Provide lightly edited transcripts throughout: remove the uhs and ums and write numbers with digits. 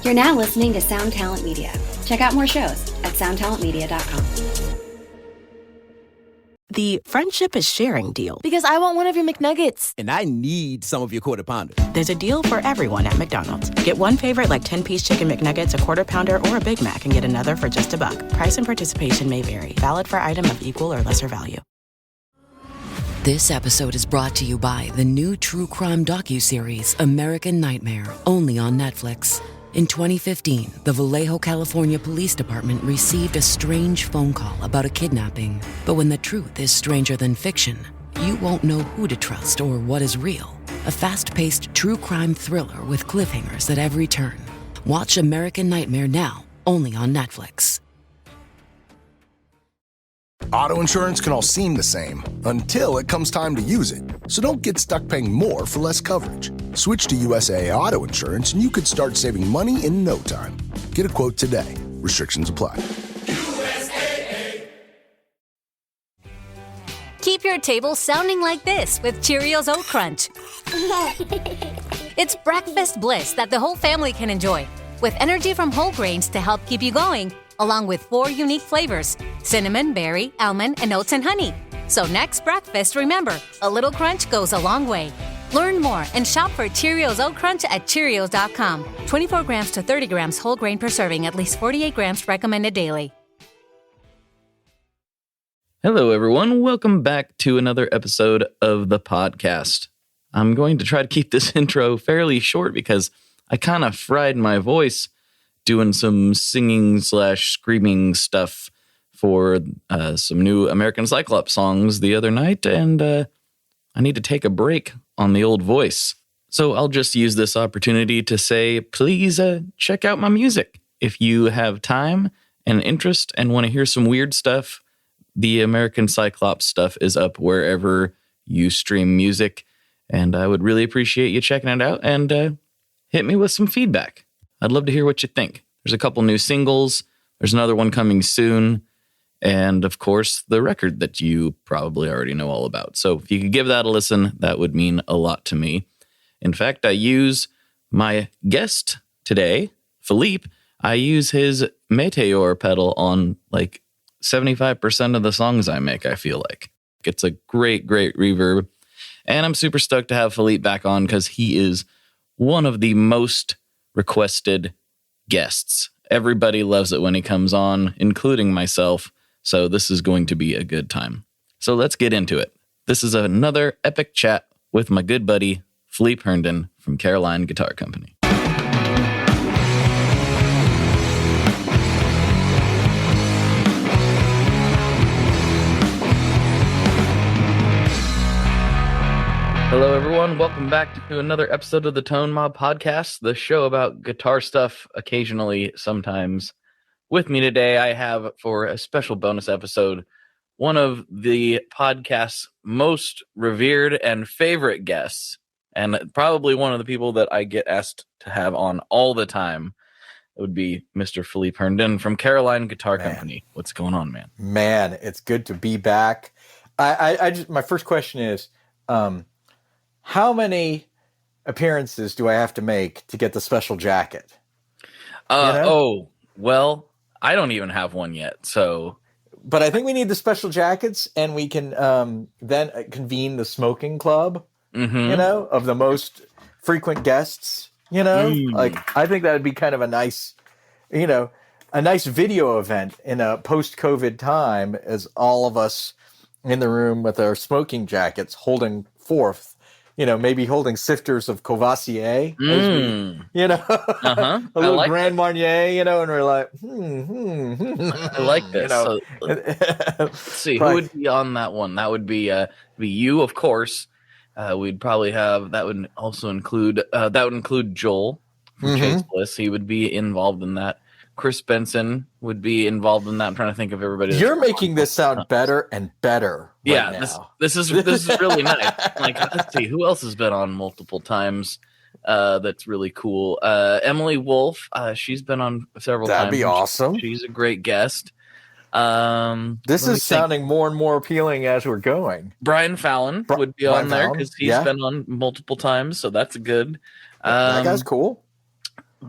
You're now listening to Sound Talent Media. Check out more shows at soundtalentmedia.com. The friendship is sharing deal. Because I want one of your McNuggets. And I need some of your Quarter Pounder. There's a deal for everyone at McDonald's. Get one favorite like 10-piece chicken McNuggets, a Quarter Pounder, or a Big Mac, and get another for just $1. Price and participation may vary. Valid for item of equal or lesser value. This episode is brought to you by the new true crime docuseries American Nightmare, only on Netflix. In 2015, the Vallejo, California Police Department received a strange phone call about a kidnapping. But when the truth is stranger than fiction, you won't know who to trust or what is real. A fast-paced true crime thriller with cliffhangers at every turn. Watch American Nightmare now, only on Netflix. Auto insurance can all seem the same until it comes time to use it. So don't get stuck paying more for less coverage. Switch to USAA Auto Insurance and you could start saving money in no time. Get a quote today. Restrictions apply. USAA. Keep your table sounding like this with Cheerios Oat Crunch. It's breakfast bliss that the whole family can enjoy, with energy from whole grains to help keep you going, along with 4 unique flavors: cinnamon, berry, almond, and oats and honey. So next breakfast, remember, a little crunch goes a long way. Learn more and shop for Cheerios Oat Crunch at Cheerios.com. 24 grams to 30 grams whole grain per serving, at least 48 grams recommended daily. Hello, everyone. Welcome back to another episode of the podcast. I'm going to try to keep this intro fairly short because I kind of fried my voice doing some singing / screaming stuff for some new American Cyclops songs the other night, and I need to take a break on the old voice. So I'll just use this opportunity to say, please check out my music. If you have time and interest and want to hear some weird stuff, the American Cyclops stuff is up wherever you stream music, and I would really appreciate you checking it out and hit me with some feedback. I'd love to hear what you think. There's a couple new singles. There's another one coming soon. And, of course, the record that you probably already know all about. So if you could give that a listen, that would mean a lot to me. In fact, I use my guest today, Philippe. I use his Meteor pedal on like 75% of the songs I make, I feel like. It's a great, great reverb. And I'm super stoked to have Philippe back on because he is one of the most requested guests. Everybody loves it when he comes on, including myself. So this is going to be a good time. So let's get into it. This is another epic chat with my good buddy, Philippe Herndon from Caroline Guitar Company. Hello, everyone. Welcome back to another episode of the Tone Mob Podcast, the show about guitar stuff, occasionally, sometimes. With me today, I have, for a special bonus episode, one of the podcast's most revered and favorite guests, and probably one of the people that I get asked to have on all the time. It would be Mr. Philippe Herndon from Caroline Guitar Company. What's going on, man? Man, it's good to be back. I just, my first question is, how many appearances do I have to make to get the special jacket? Oh, well, I don't even have one yet, so. But I think we need the special jackets, and we can then convene the smoking club, of the most frequent guests, Like, I think that would be kind of a nice, a nice video event in a post-COVID time as all of us in the room with our smoking jackets holding forth. Maybe holding sifters of Courvoisier, a little like Grand Marnier, and we're like, I like this. So, let's see, who would be on that one? That would be you, of course. We'd probably have, that would also include, Joel from Chase Bliss. He would be involved in that. Chris Benson would be involved in that. I'm trying to think of everybody. You're making this sound better and better. This is really nice. Like, let's see, who else has been on multiple times? That's really cool. Emily Wolf, she's been on several times. That'd be awesome. She's a great guest. This is sounding more and more appealing as we're going. Brian Fallon would be on there because he's been on multiple times, so that's good. That guy's cool.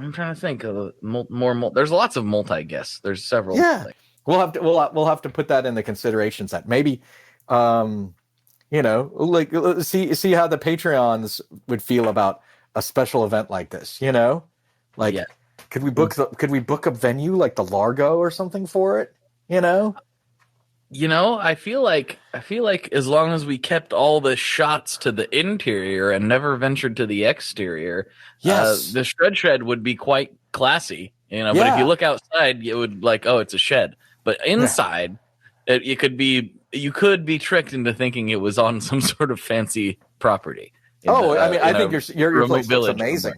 I'm trying to think of more. There's lots of multi-guests. There's several. Yeah. Things. We'll have to put that in the consideration set. Maybe, like see how the Patreons would feel about a special event like this. Like could we book a venue like the Largo or something for it? I feel like as long as we kept all the shots to the interior and never ventured to the exterior, yes, the shed would be quite classy. But if you look outside, it would it's a shed. But inside, you could be tricked into thinking it was on some sort of fancy property. I think your place looks amazing.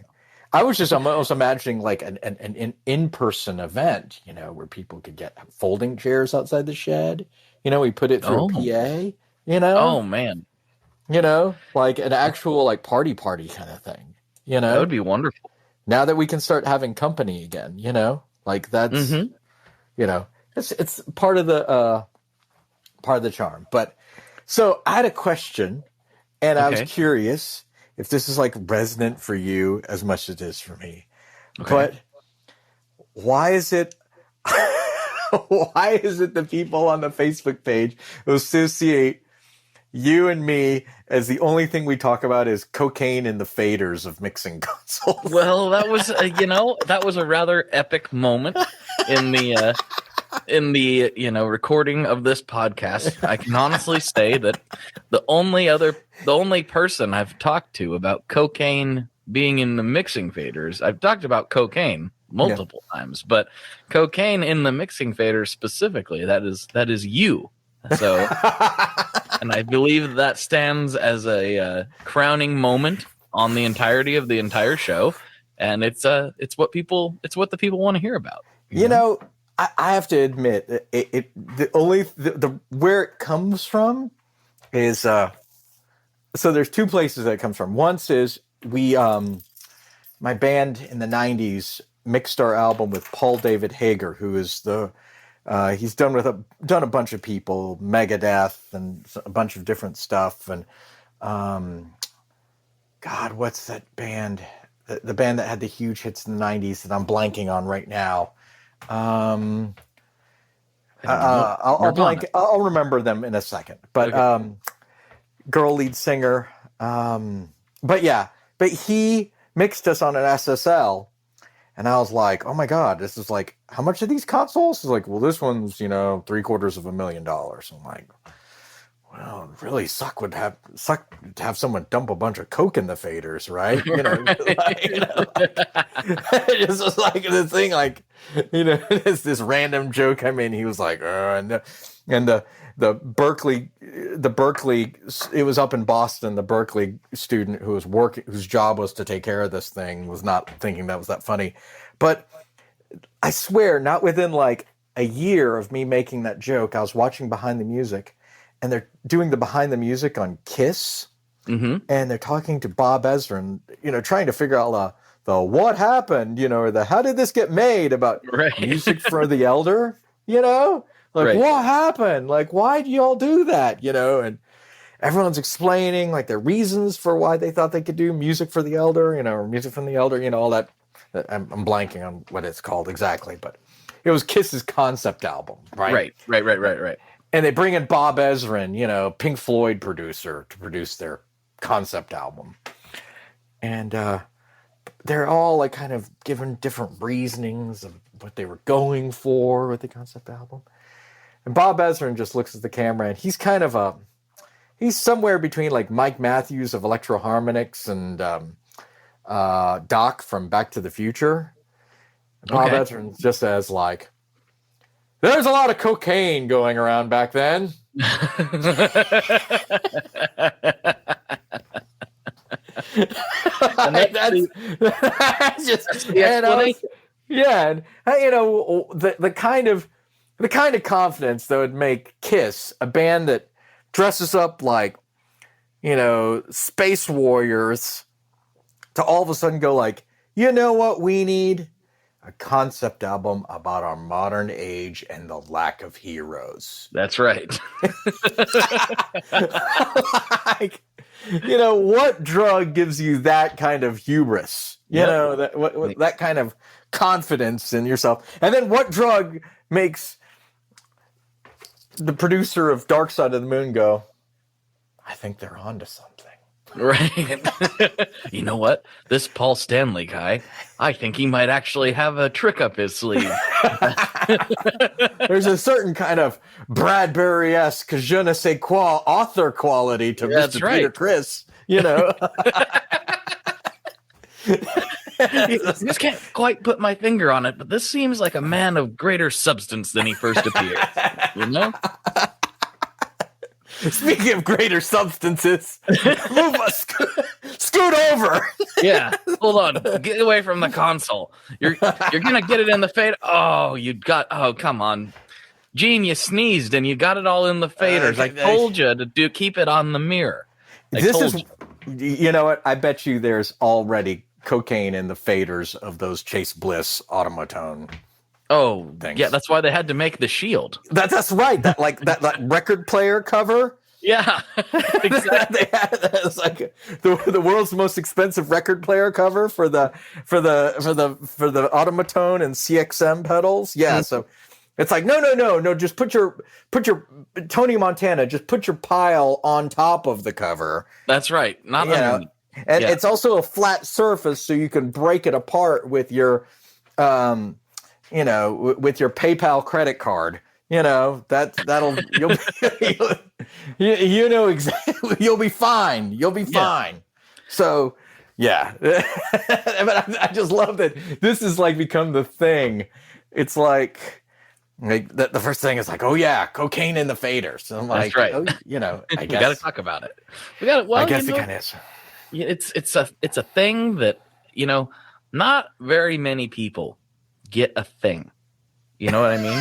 I was just almost imagining like an in-person event, where people could get folding chairs outside the shed. We put it through a PA, Oh, man. Like an actual like party kind of thing, That would be wonderful. Now that we can start having company again, like that's, it's part of the charm. But so I had a question, and I was curious if this is like resonant for you as much as it is for me. Okay. But why is it the people on the Facebook page who associate you and me as the only thing we talk about is cocaine and the faders of mixing consoles? Well, that was that was a rather epic moment in the recording of this podcast. I can honestly say that the only person I've talked to about cocaine being in the mixing faders, I've talked about cocaine multiple times, but cocaine in the mixing faders specifically, that is you. So, and I believe that stands as a crowning moment on the entirety of the entire show, and it's what the people want to hear about. I have to admit, where it comes from is so there's two places that it comes from. Once is my band in the 90s mixed our album with Paul David Hager, who is he's done a bunch of people, Megadeth and a bunch of different stuff, and God, what's that band? The band that had the huge hits in the 90s that I'm blanking on right now. I'll remember them in a second. But girl lead singer. But he mixed us on an SSL, and I was like, oh my God, this is like, how much are these consoles? He's like, well, this one's $750,000. I'm like, well, it really suck to have someone dump a bunch of coke in the faders, right? It's just like this thing, like, it's this random joke. I mean, he was like, and the Berkeley, it was up in Boston. The Berkeley student who was whose job was to take care of this thing, was not thinking that was that funny. But I swear, not within like a year of me making that joke, I was watching Behind the Music, and they're doing the Behind the Music on Kiss, and they're talking to Bob Ezrin, trying to figure out the what happened, or the how did this get made about music for the elder, what happened, like why do y'all do that, and everyone's explaining like their reasons for why they thought they could do music for the elder, or music from the elder, all that. I'm blanking on what it's called exactly, but it was Kiss's concept album, right. And they bring in Bob Ezrin, Pink Floyd producer, to produce their concept album. And they're all like kind of given different reasonings of what they were going for with the concept album. And Bob Ezrin just looks at the camera, and he's kind of he's somewhere between like Mike Matthews of Electro-Harmonix and Doc from Back to the Future. And Bob Ezrin just says like, there's a lot of cocaine going around back then. And that's just the explanation. And the kind of confidence that would make Kiss, a band that dresses up like space warriors, to all of a sudden go like, you know what we need? A concept album about our modern age and the lack of heroes. That's right. Like, what drug gives you that kind of hubris? You know, that kind of confidence in yourself. And then what drug makes the producer of Dark Side of the Moon go, I think they're onto something. Right. You know what? This Paul Stanley guy, I think he might actually have a trick up his sleeve. There's a certain kind of Bradbury-esque je ne sais quoi author quality to Mr. Peter Criss, you know. I just can't quite put my finger on it, but this seems like a man of greater substance than he first appeared. You know? Speaking of greater substances, move us, scoot over. Yeah, hold on. Get away from the console. You're gonna get it in the fade. Oh, come on, Gene, you sneezed and you got it all in the faders. I told you to keep it on the mirror. You know what? I bet you there's already cocaine in the faders of those Chase Bliss Automatone. Oh, things. Yeah, that's why they had to make the shield. That's right. That record player cover. Yeah, exactly. It's like the world's most expensive record player cover for the Automatone and CXM pedals. Yeah, Mm-hmm. so it's like no. Just put your Tony Montana. Just put your pile on top of the cover. That's right. Not underneath. And it's also a flat surface, so you can break it apart with your with your PayPal credit card, that'll you know exactly, you'll be fine. You'll be fine. So yeah, but I just love that this is like become the thing. It's like the first thing is like, oh yeah, cocaine in the faders. So I'm like, that's right. I guess we got to talk about it. We got. Well, I guess it kind of is. It's a thing that not very many people get a thing. You know what I mean?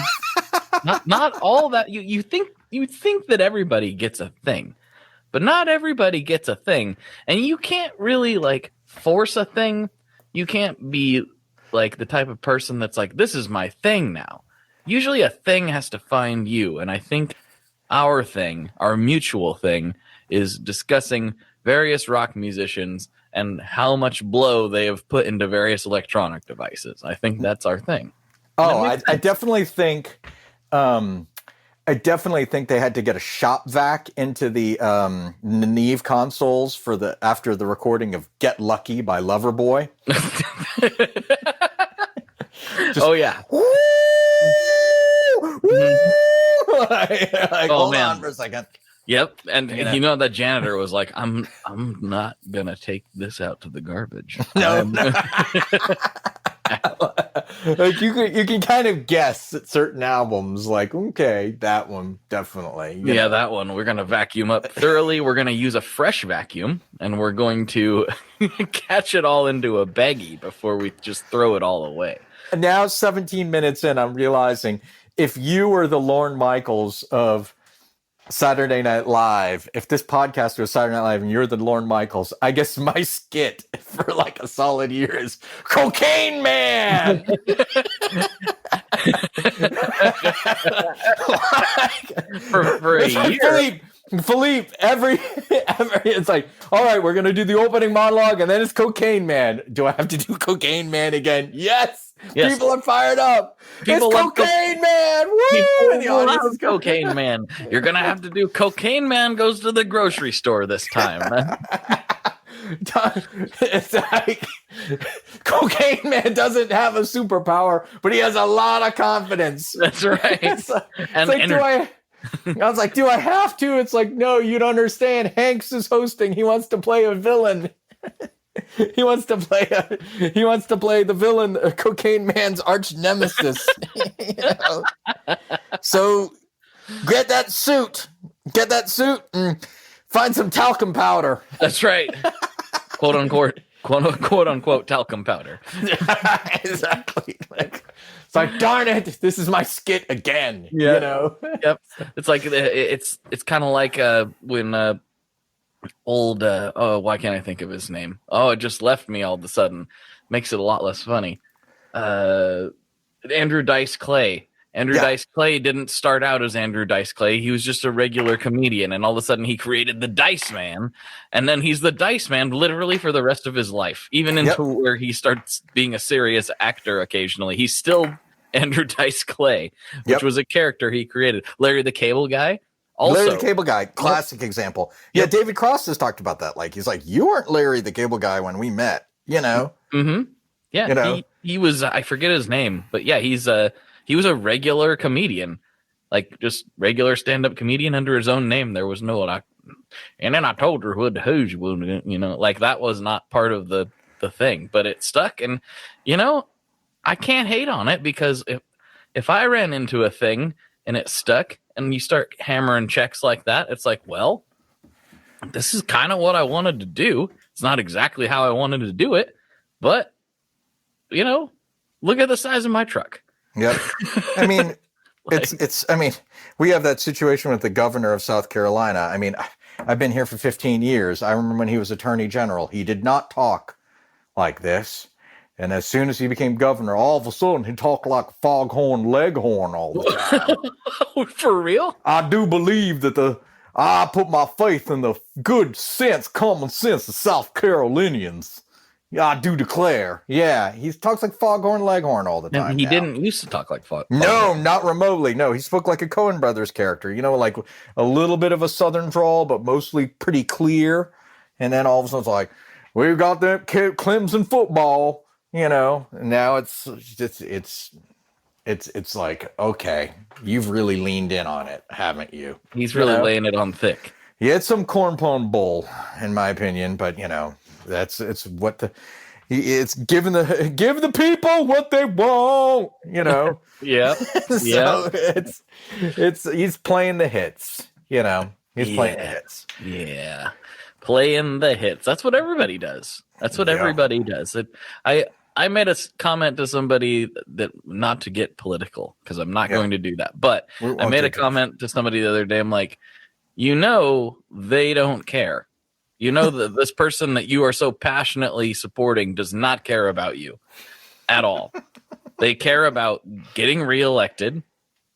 not all that you think that everybody gets a thing, but not everybody gets a thing, and you can't really force a thing. You can't be like the type of person that's like, this is my thing now. Usually a thing has to find you, and I think our mutual thing is discussing various rock musicians and how much blow they have put into various electronic devices. I think that's our thing. Oh, I definitely think they had to get a shop vac into the Neve consoles after the recording of "Get Lucky" by Loverboy. Oh yeah. Hold on for a second. Yep, and that janitor was like, "I'm not gonna take this out to the garbage." No. Like you can kind of guess at certain albums, like, okay, that one definitely. That one we're gonna vacuum up thoroughly. We're gonna use a fresh vacuum, and we're going to catch it all into a baggie before we just throw it all away. And now, 17 minutes in, I'm realizing if you were the Lorne Michaels of Saturday Night Live, if this podcast was Saturday Night Live and you're the Lorne Michaels, I guess my skit for like a solid year is Cocaine Man. for a year. Philippe, every it's like, all right, we're gonna do the opening monologue and then it's Cocaine Man. Do I have to do Cocaine Man again? Yes. People are fired up. It's Cocaine Man. Woo! And the audience is Cocaine Man. You're gonna have to do Cocaine Man goes to the grocery store this time. It's like Cocaine Man doesn't have a superpower, but he has a lot of confidence. That's right. It's like, I was like, do I have to? It's like, no, you don't understand. Hanks is hosting. He wants to play a villain. He wants to play the villain, Cocaine Man's arch nemesis. So get that suit, and find some talcum powder. That's right. Quote unquote talcum powder. Exactly. It's like, darn it, this is my skit again. Yeah. Yep. It's like it's kind of like when old why can't I think of his name? Oh, it just left me all of a sudden. Makes it a lot less funny. Andrew Dice Clay Andrew Dice Clay didn't start out as Andrew Dice Clay. He was just a regular comedian, and all of a sudden he created the Dice Man, and then he's the Dice Man literally for the rest of his life, even into where he starts being a serious actor occasionally. He's still Andrew Dice Clay, which was a character he created. Larry the Cable Guy. Also, Larry the Cable Guy, classic example. Yeah, David Cross has talked about that. Like, he's like, you weren't Larry the Cable Guy when we met, you know? Mm-hmm. Yeah, you know? He was, I forget his name, but yeah, he was a regular comedian, like just regular stand-up comedian under his own name. There was no, and then I told her what the who's, you know, like that was not part of the thing, but it stuck. And, you know, I can't hate on it because if I ran into a thing and it stuck and you start hammering checks like that, it's like, well, this is kind of what I wanted to do. It's not exactly how I wanted to do it, but, you know, look at the size of my truck. Yep. I mean, I mean, we have that situation with the governor of South Carolina. I mean, I've been here for 15 years. I remember when he was attorney general, he did not talk like this. And as soon as he became governor, all of a sudden he talked like Foghorn Leghorn all the time. For real? I do believe that I put my faith in the good sense, common sense of South Carolinians. I do declare. Yeah, he talks like Foghorn Leghorn all the time. And he didn't used to talk like Foghorn. No, not remotely. No, he spoke like a Coen Brothers character. You know, like a little bit of a Southern drawl, but mostly pretty clear. And then all of a sudden it's like, we've got that Clemson football. You know, and now it's like, okay, you've really leaned in on it, haven't you? He's really laying it on thick. Yeah, it's some corn pone bull, in my opinion, but you know, it's give the people what they want, you know. Yeah. So he's playing the hits, you know. He's playing the hits. Yeah. Playing the hits. That's what everybody does. That's what everybody does. I made a comment to somebody that not to get political because I'm not going to do that. But I made a comment to somebody the other day. I'm like, you know, they don't care. You know that this person that you are so passionately supporting does not care about you at all. They care about getting reelected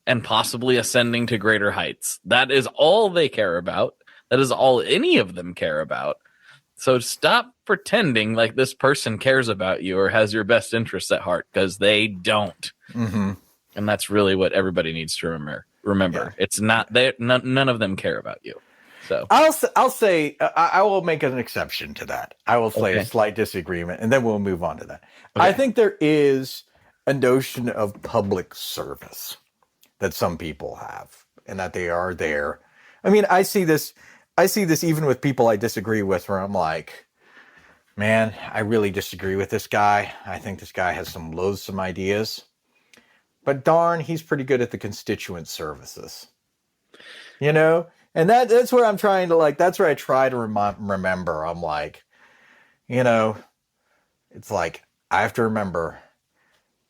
and possibly ascending to greater heights. That is all they care about. That is all any of them care about. So stop pretending like this person cares about you or has your best interests at heart, because they don't. Mm-hmm. And that's really what everybody needs to remember. It's not none of them care about you. So I'll say I will make an exception to that. I will say a slight disagreement, and then we'll move on to that. Okay. I think there is a notion of public service that some people have, and that they are there. I mean, I see this even with people I disagree with, where I'm like, man, I really disagree with this guy. I think this guy has some loathsome ideas. But darn, he's pretty good at the constituent services. You know? And that's where I'm trying to, that's where I try to remember. I'm like, you know, it's like, I have to remember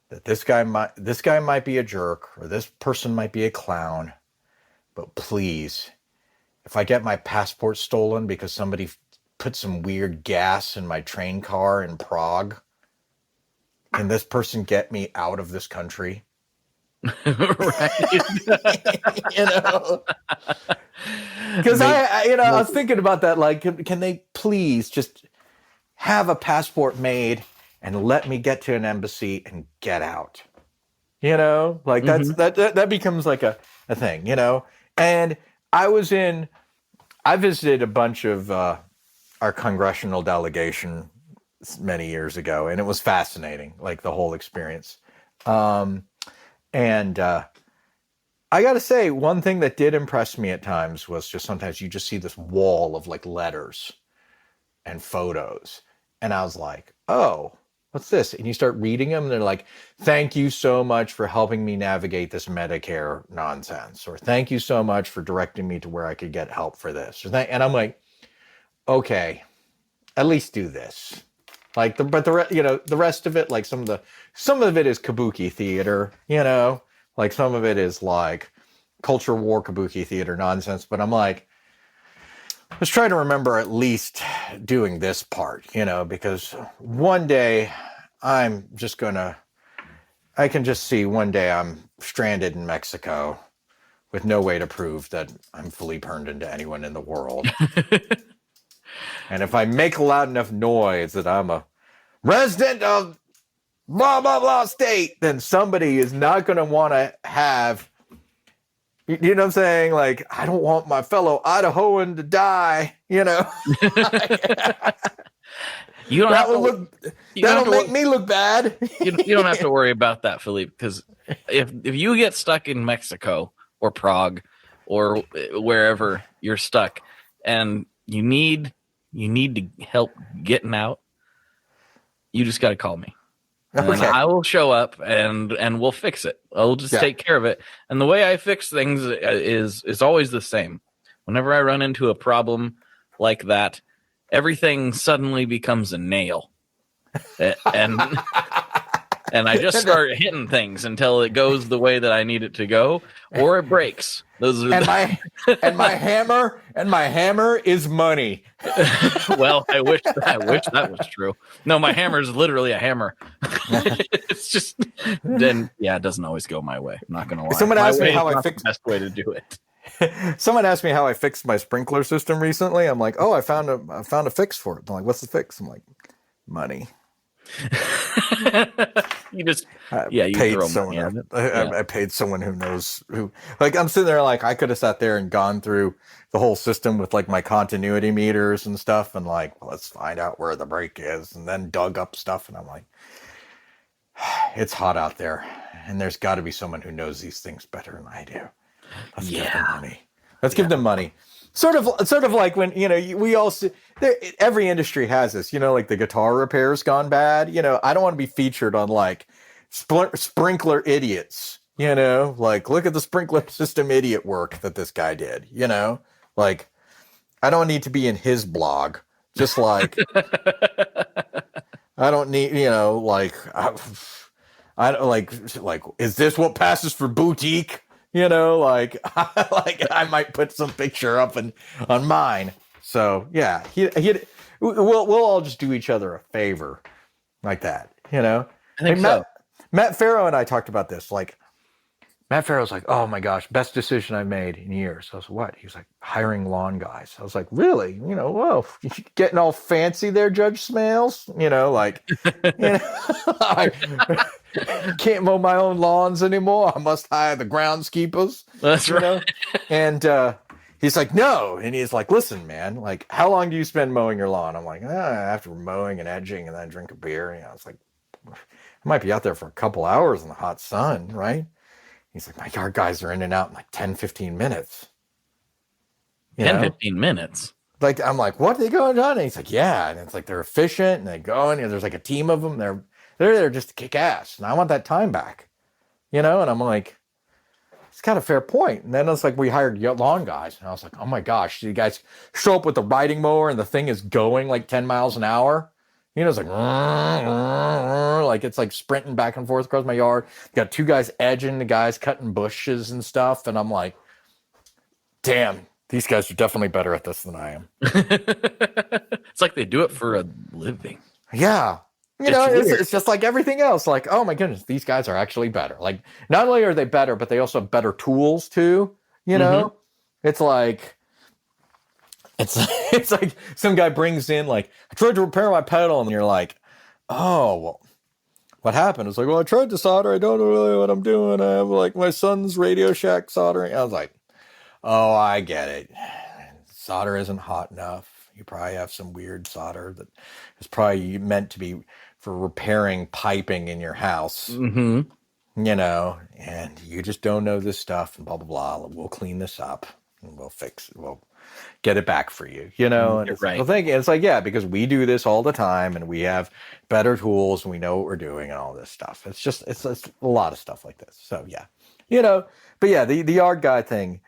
that this guy might be a jerk, or this person might be a clown, but please, if I get my passport stolen because somebody put some weird gas in my train car in Prague, can this person get me out of this country? Right. You know? Because I was thinking about that, like, can they please just have a passport made and let me get to an embassy and get out? You know? Like, that becomes like a thing, you know? And I visited a bunch of our congressional delegation many years ago, and it was fascinating, like the whole experience. And I got to say, one thing that did impress me at times was just sometimes you just see this wall of like letters and photos. And I was like, oh, what's this? And you start reading them, and they're like, thank you so much for helping me navigate this Medicare nonsense. Or thank you so much for directing me to where I could get help for this. And I'm like, okay, at least do this. Like, the rest of it, like some of it is kabuki theater, you know, like some of it is like culture war kabuki theater nonsense. But I'm like, let's try to remember at least doing this part, you know, because one day I'm just going to I can just see one day I'm stranded in Mexico with no way to prove that I'm Philippe Herndon to anyone in the world. And if I make a loud enough noise that I'm a resident of blah, blah, blah state, then somebody is not going to want to have, you know what I'm saying? Like, I don't want my fellow Idahoan to die, you know? You don't that'll make me look bad. You don't have to worry about that, Philippe, because if you get stuck in Mexico or Prague or wherever you're stuck and you need to help getting out, you just got to call me. And I will show up and we'll fix it. I'll just take care of it. And the way I fix things is always the same. Whenever I run into a problem like that, everything suddenly becomes a nail. And I just start hitting things until it goes the way that I need it to go, or it breaks. Those are my hammer is money. Well, I wish that was true. No, my hammer is literally a hammer. It's just then, it doesn't always go my way. I'm not gonna lie. Someone asked me how I fixed the best way to do it. Someone asked me how I fixed my sprinkler system recently. I'm like, I found a fix for it. They're like, what's the fix? I'm like, money. You just you paid someone. I paid someone who knows who. Like, I'm sitting there like I could have sat there and gone through the whole system with like my continuity meters and stuff, and like, let's find out where the break is, and then dug up stuff, and I'm like, it's hot out there, and there's got to be someone who knows these things better than I do. Let's give them money. Let's give them money. Sort of like when, we all see, every industry has this, like the guitar repair's gone bad. I don't want to be featured on like sprinkler idiots, like look at the sprinkler system idiot work that this guy did, like I don't need to be in his blog. Just like, I don't need, like, I don't like, is this what passes for boutique? Like I might put some picture up on mine. So yeah, we'll all just do each other a favor like that. I think so. Matt Farrow and I talked about this. Like Matt Farrow's like, oh my gosh, best decision I've made in years. I was like, what? He was like, hiring lawn guys. I was like, really? Whoa, you getting all fancy there, Judge Smales? I can't mow my own lawns anymore. I must hire the groundskeepers. That's right. And he's like, no. And he's like, listen, man, like, how long do you spend mowing your lawn? I'm like, after mowing and edging and then drink a beer. I was like, I might be out there for a couple hours in the hot sun, right? He's like, my yard guys are in and out in like 10, 15 minutes. 15 minutes? Like, I'm like, what are they going on? And he's like, yeah. And it's like, they're efficient and they go and there's like a team of them. They're there just to kick ass. And I want that time back, And I'm like, it's kind of fair point. And then it's like, we hired lawn guys. And I was like, oh my gosh, you guys show up with the riding mower and the thing is going like 10 miles an hour. It's like, it's like sprinting back and forth across my yard. Got two guys edging, the guys cutting bushes and stuff. And I'm like, damn, these guys are definitely better at this than I am. It's like they do it for a living. Yeah. It's just like everything else. Like, oh my goodness, these guys are actually better. Like, not only are they better, but they also have better tools too. Mm-hmm. It's like some guy brings in like, I tried to repair my pedal, and you're like, oh, well, what happened? It's like, well, I tried to solder. I don't know really what I'm doing. I have like my son's Radio Shack soldering. I was like, oh, I get it. Solder isn't hot enough. You probably have some weird solder that is probably meant to be for repairing piping in your house, and you just don't know this stuff and blah, blah, blah. We'll clean this up and we'll fix it. We'll get it back for you, And it's, right. It's like, yeah, because we do this all the time and we have better tools and we know what we're doing and all this stuff. It's a lot of stuff like this. So yeah, but yeah, the yard guy thing,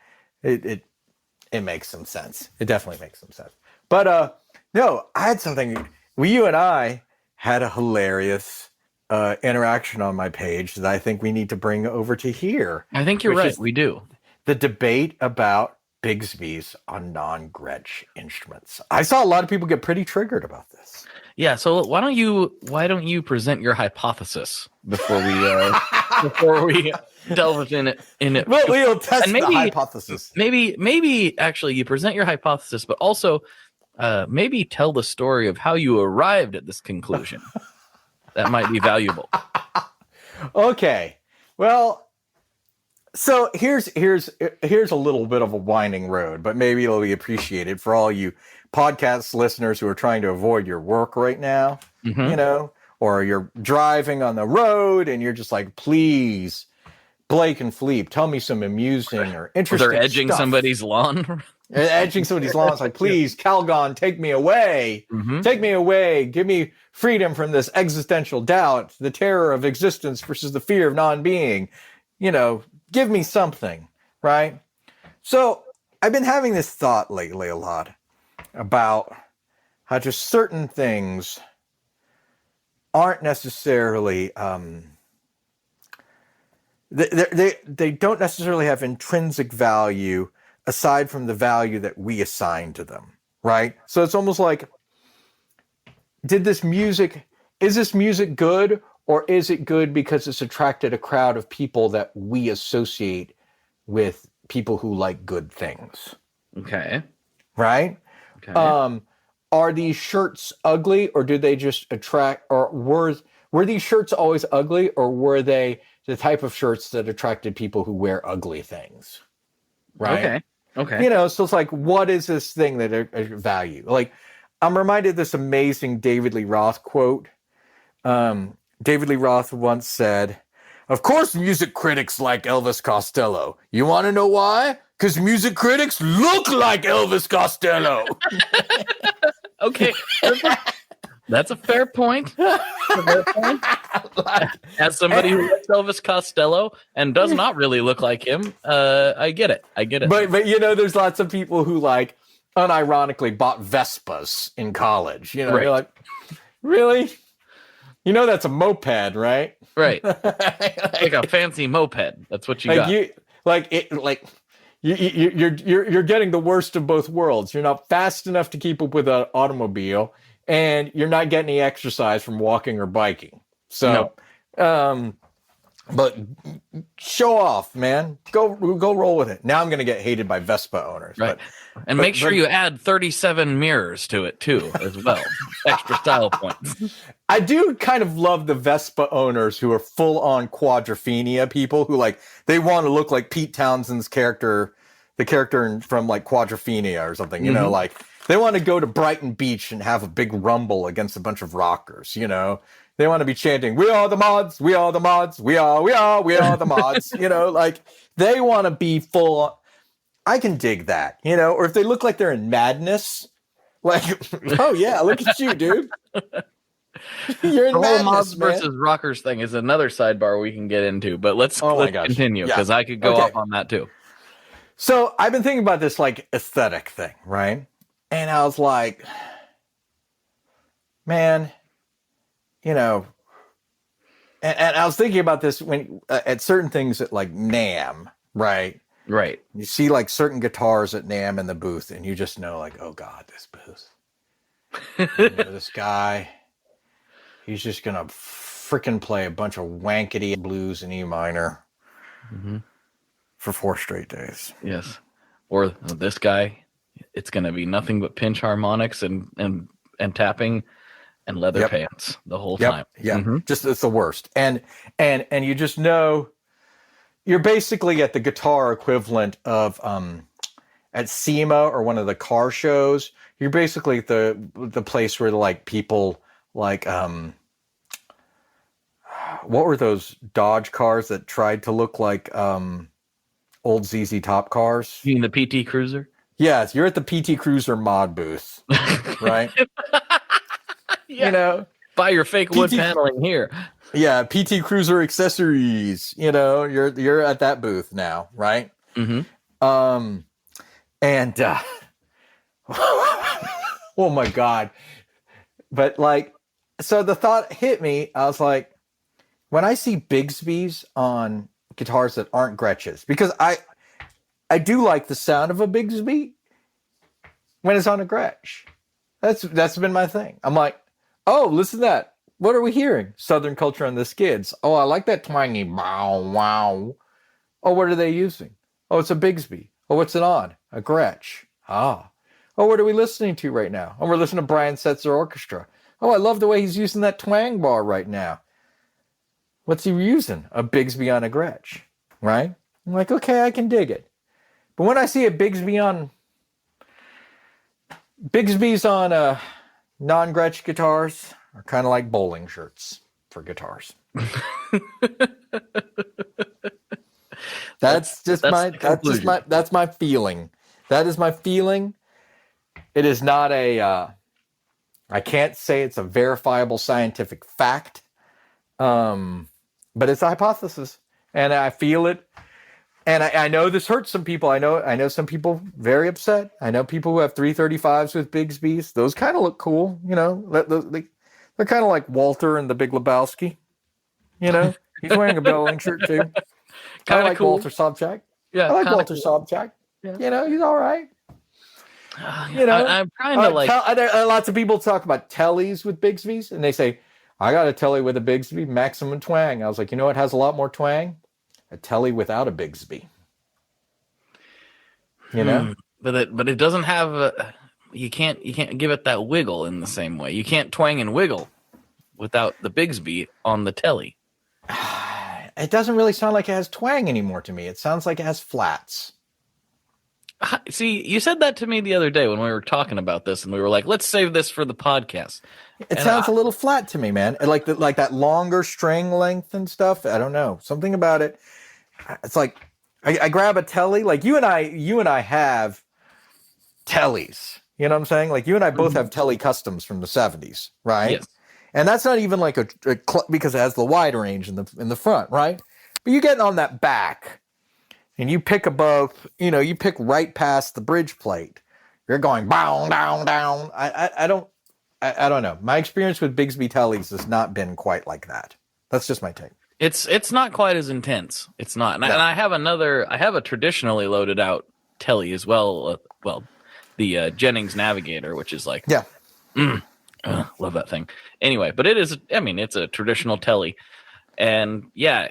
it makes some sense. It definitely makes some sense. But no, I had something. You and I had a hilarious interaction on my page that I think we need to bring over to here. I think you're right. We do. The debate about Bigsbys on non-Gretsch instruments. I saw a lot of people get pretty triggered about this. Yeah. So why don't you present your hypothesis before we before we delve in it. We'll test and the hypothesis. Maybe actually you present your hypothesis, but also maybe tell the story of how you arrived at this conclusion. That might be valuable. Okay. Well, so here's a little bit of a winding road, but maybe it'll be appreciated for all you podcast listeners who are trying to avoid your work right now, or you're driving on the road and you're just like, please, Blake and Philippe, tell me some amusing or interesting They're edging stuff. somebody's lawn. Edging somebody's lawn. It's like, please, Calgon, take me away. Take me away. Give me freedom from this existential doubt, the terror of existence versus the fear of non-being. Give me something, right? So I've been having this thought lately a lot about how just certain things aren't necessarily they don't necessarily have intrinsic value aside from the value that we assign to them, right? So it's almost like, is this music good, or is it good because it's attracted a crowd of people that we associate with people who like good things? Okay. Right? Okay. Are these shirts ugly, or do they just attract, or were these shirts always ugly, or were they the type of shirts that attracted people who wear ugly things? Right? Okay. So it's like, what is this thing that I value? Like, I'm reminded of this amazing David Lee Roth quote. David Lee Roth once said, "Of course music critics like Elvis Costello. You want to know why? Because music critics look like Elvis Costello." Okay. That's a fair point. As somebody who likes Elvis Costello and does not really look like him, I get it. But there's lots of people who like unironically bought Vespas in college. Right. You're like, really? That's a moped, right? Right. like a fancy moped. That's what you got. You're getting the worst of both worlds. You're not fast enough to keep up with an automobile, and you're not getting any exercise from walking or biking. So, but show off, man. Go roll with it. Now I'm going to get hated by Vespa owners. Right. And make sure you add 37 mirrors to it too, as well. Extra style points. I do kind of love the Vespa owners who are full on quadrophenia people who they want to look like Pete Townshend's character, the character from Quadrophenia or something, they want to go to Brighton Beach and have a big rumble against a bunch of rockers, They want to be chanting, "We are the mods, we are the mods, we are the mods," they want to be full on. I can dig that, or if they look like they're in madness, oh yeah, look at you, dude. You're in the madness, whole mods man. versus rockers thing is another sidebar we can get into, but let's continue, because I could go off on that too. So I've been thinking about this aesthetic thing, right? And I was like, man, and I was thinking about this when at certain things at NAMM, right? Right. You see certain guitars at NAMM in the booth, and you just know oh God, this booth. This guy, he's just going to freaking play a bunch of wankety blues in E minor for 4 straight days. Yes. Or this guy, it's going to be nothing but pinch harmonics and tapping and leather pants the whole time. Yeah. Just, it's the worst. And you just know you're basically at the guitar equivalent of at SEMA or one of the car shows. You're basically at the place where people what were those Dodge cars that tried to look like old ZZ Top cars? You mean the PT Cruiser? Yes, you're at the PT Cruiser mod booth, right? Yeah. Buy your fake wood paneling here. Yeah, PT Cruiser accessories. You're at that booth now, right? Mm-hmm. And oh my God. But so the thought hit me. I was like, when I see Bigsbys on guitars that aren't Gretches, because I do like the sound of a Bigsby when it's on a Gretsch. That's been my thing. I'm like, oh, listen to that. what are we hearing? Southern culture on the skids. Oh, I like that twangy bow wow. Oh, what are they using? Oh, it's a Bigsby. Oh, what's it on? A Gretsch. Ah. Oh, what are we listening to right now? Oh, we're listening to Brian Setzer Orchestra. Oh, I love the way he's using that twang bar right now. What's he using? A Bigsby on a Gretsch, right? I'm like, okay, I can dig it. But when I see a Bigsby's on non-Gretsch guitars are kind of like bowling shirts for guitars. That's my feeling. That is my feeling. It is not I can't say it's a verifiable scientific fact. But it's a hypothesis, and I feel it. And I know this hurts some people. I know some people very upset. I know people who have 335s with Bigsbys. Those kind of look cool, you know. They're kind of like Walter and the Big Lebowski. You know, he's wearing a bowling shirt too. I like cool. Walter Sobchak. Yeah, I like Walter cool. Sobchak. Yeah. You know, he's all right. You know, I'm trying to like. Lots of people talk about tellies with Bigsbys, and they say, I got a telly with a Bigsby, maximum twang. I was like, you know what has a lot more twang? A telly without a Bigsby. You know? But it doesn't have you can't give it that wiggle in the same way. You can't twang and wiggle without the Bigsby on the telly. It doesn't really sound like it has twang anymore to me. It sounds like it has flats. See, you said that to me the other day when we were talking about this, and we were like, let's save this for the podcast. It sounds a little flat to me, man. Like that longer string length and stuff. I don't know. Something about it. It's like I grab a telly. Like you and I have tellies. You know what I'm saying? Like you and I both have telly customs from the 70s, right? Yes. And that's not even like because it has the wide range in the front, right? But you get on that back, and you pick above. You know, you pick right past the bridge plate. You're going down, down, down. I don't know. My experience with Bigsby tellies has not been quite like that. That's just my take. It's not quite as intense. It's not. And I have a traditionally loaded out telly as well. The Jennings Navigator, which is like, love that thing. Anyway, but it's a traditional telly. And yeah,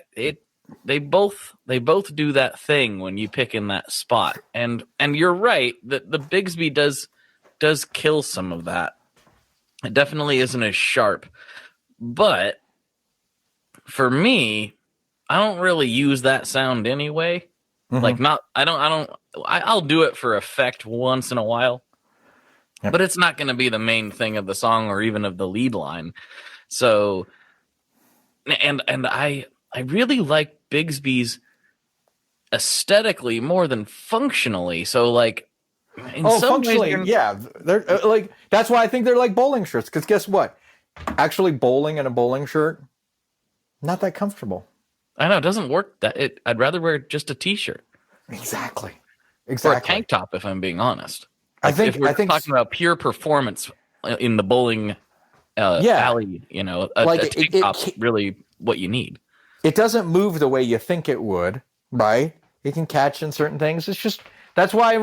they both do that thing when you pick in that spot. And you're right that the Bigsby does kill some of that. It definitely isn't as sharp, but for me, I don't really use that sound anyway. Mm-hmm. Like I'll do it for effect once in a while, but it's not going to be the main thing of the song or even of the lead line. So, and I really like Bigsby's aesthetically more than functionally. So like, functionally, yeah. They're like that's why I think they're like bowling shirts. Because guess what? Actually, bowling in a bowling shirt, not that comfortable. I know it doesn't work. I'd rather wear just a t-shirt. Exactly. Or a tank top, if I'm being honest. Like, I think talking about pure performance in the bowling alley. You know, a tank top's really what you need. It doesn't move the way you think it would, right? It can catch in certain things. It's just. That's why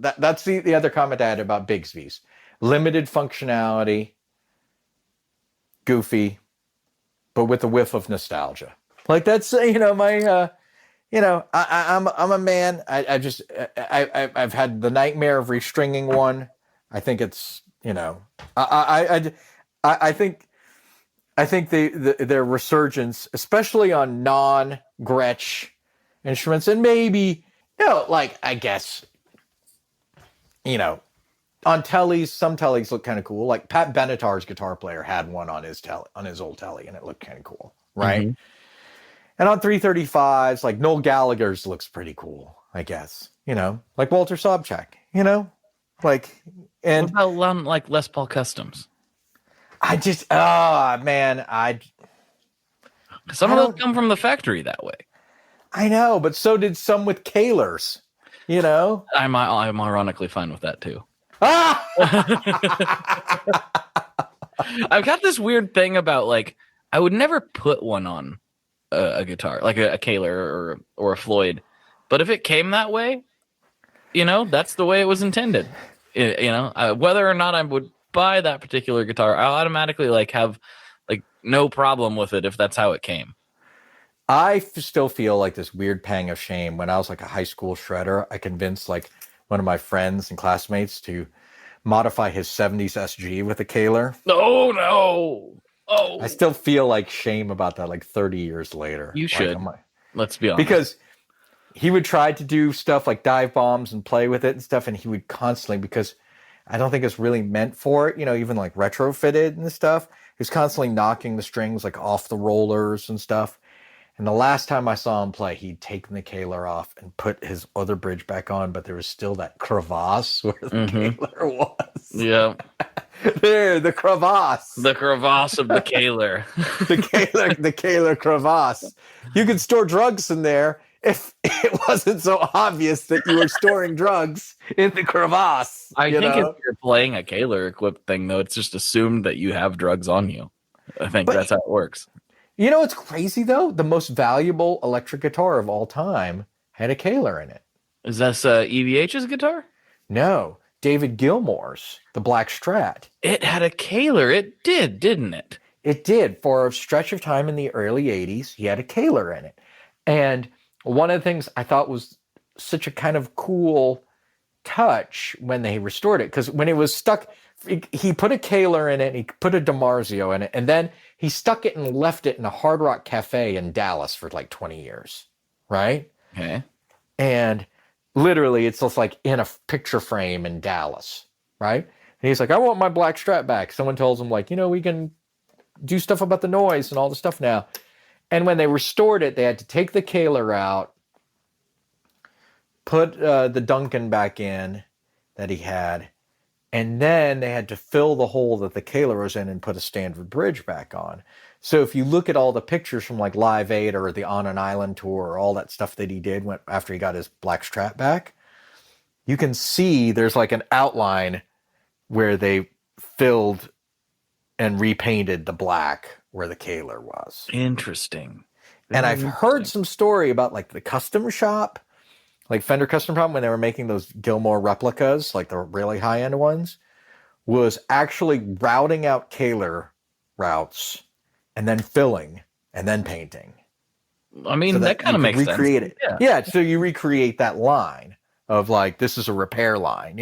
that's the other comment I had about Bigsby's. Limited functionality, goofy, but with a whiff of nostalgia. Like that's my I'm a man. I've had the nightmare of restringing one. I think it's I think their resurgence, especially on non-Gretsch instruments, and maybe. I guess, on tellies, some tellies look kind of cool. Like Pat Benatar's guitar player had one on his old telly, and it looked kind of cool, right? Mm-hmm. And on 335s, like Noel Gallagher's looks pretty cool, I guess. Like Walter Sobchak, and what about like Les Paul Customs? Some of those come from the factory that way. I know, but so did some with Kahlers, I'm ironically fine with that too. I've got this weird thing about like I would never put one on a guitar, like a Kahler or a Floyd, but if it came that way, that's the way it was intended. Whether or not I would buy that particular guitar, I'll automatically like have Like, no problem with it if that's how it came. I still feel like this weird pang of shame. When I was like a high school shredder, I convinced like one of my friends and classmates to modify his 70s SG with a Kaler. No. Oh. I still feel like shame about that like 30 years later. You should. Let's be honest. Because he would try to do stuff like dive bombs and play with it and stuff, and he would constantly, because I don't think it's really meant for it, even like retrofitted and stuff, he was constantly knocking the strings like off the rollers and stuff. And the last time I saw him play, he'd taken the Kaler off and put his other bridge back on, but there was still that crevasse where the Kaler was. Yeah. There, the crevasse. The crevasse of the Kaler. the Kaler crevasse. You could store drugs in there if it wasn't so obvious that you were storing drugs in the crevasse. I think if you're playing a Kaler equipped thing, though, it's just assumed that you have drugs on you. I think that's how it works. You know what's crazy, though? The most valuable electric guitar of all time had a Kaler in it. Is that EVH's guitar? No. David Gilmour's, the Black Strat. It had a Kaler. It did, didn't it? It did. For a stretch of time in the early 80s, he had a Kaler in it. And one of the things I thought was such a kind of cool touch when they restored it, because when it was stuck, he put a Kaler in it, he put a DiMarzio in it, and then he stuck it and left it in a Hard Rock Cafe in Dallas for like 20 years, right? Okay. And literally, it's just like in a picture frame in Dallas, right? And he's like, I want my Black Strat back. Someone tells him, like, we can do stuff about the noise and all the stuff now. And when they restored it, they had to take the Kaler out, put the Duncan back in that he had, and then they had to fill the hole that the Kaler was in and put a standard bridge back on. So if you look at all the pictures from like Live Aid or the On an Island tour or all that stuff that he did after he got his Black Strat back, you can see there's like an outline where they filled and repainted the black where the Kaler was. Interesting. And I've heard some story about like the custom shop, like Fender Custom Shop, when they were making those Gilmour replicas, like the really high-end ones, was actually routing out Kaler routes and then filling and then painting. I mean, so that kind of makes sense. It. Yeah, so you recreate that line of like, this is a repair line,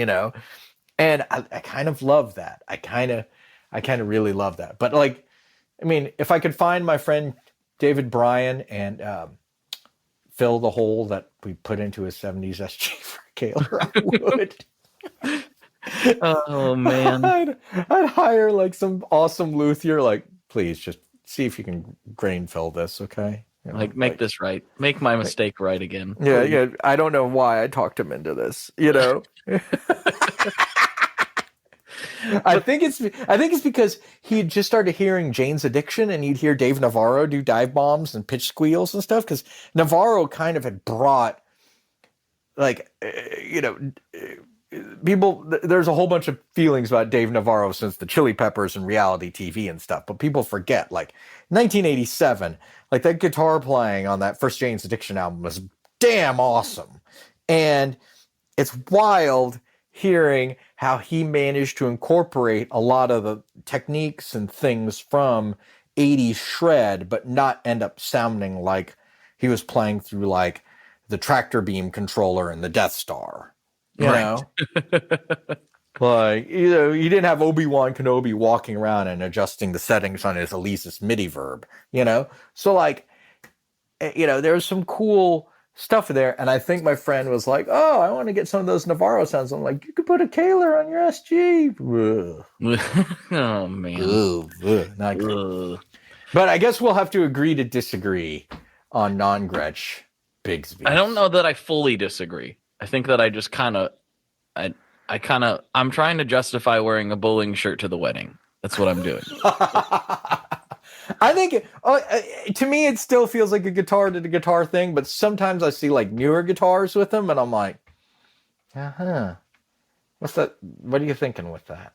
And I kind of love that. I kind of really love that. But like, I mean, if I could find my friend David Bryan and fill the hole that we put into his 70s SG for Kaler, I would. Oh, man. I'd hire like some awesome luthier, like, please just see if you can grain fill this, okay? Make this right. Make my mistake right again. Yeah. I don't know why I talked him into this, I think it's because he had just started hearing Jane's Addiction, and you'd hear Dave Navarro do dive bombs and pitch squeals and stuff, because Navarro kind of had brought, like, people, there's a whole bunch of feelings about Dave Navarro since the Chili Peppers and reality TV and stuff, but people forget, like, 1987, like, that guitar playing on that first Jane's Addiction album was damn awesome. And it's wild hearing how he managed to incorporate a lot of the techniques and things from 80s shred, but not end up sounding like he was playing through like the tractor beam controller in the Death Star. You know? Like, you didn't have Obi-Wan Kenobi walking around and adjusting the settings on his Alesis MIDI verb, So like, there's some cool stuff there, and I think my friend was like, "Oh, I want to get some of those Navarro sounds." I'm like, "You could put a Kaler on your SG." Oh man, not good. But I guess we'll have to agree to disagree on non-Gretsch Bigsbys. I don't know that I fully disagree. I think that I just kind of, I'm trying to justify wearing a bowling shirt to the wedding. That's what I'm doing. I think, to me, it still feels like a guitar to the guitar thing, but sometimes I see like newer guitars with them, and I'm like, what's that? What are you thinking with that?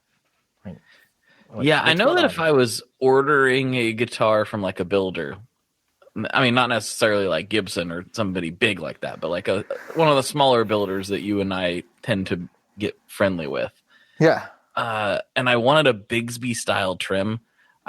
I know that if I was ordering a guitar from like a builder, I mean, not necessarily like Gibson or somebody big like that, but like one of the smaller builders that you and I tend to get friendly with. Yeah. And I wanted a Bigsby style trim,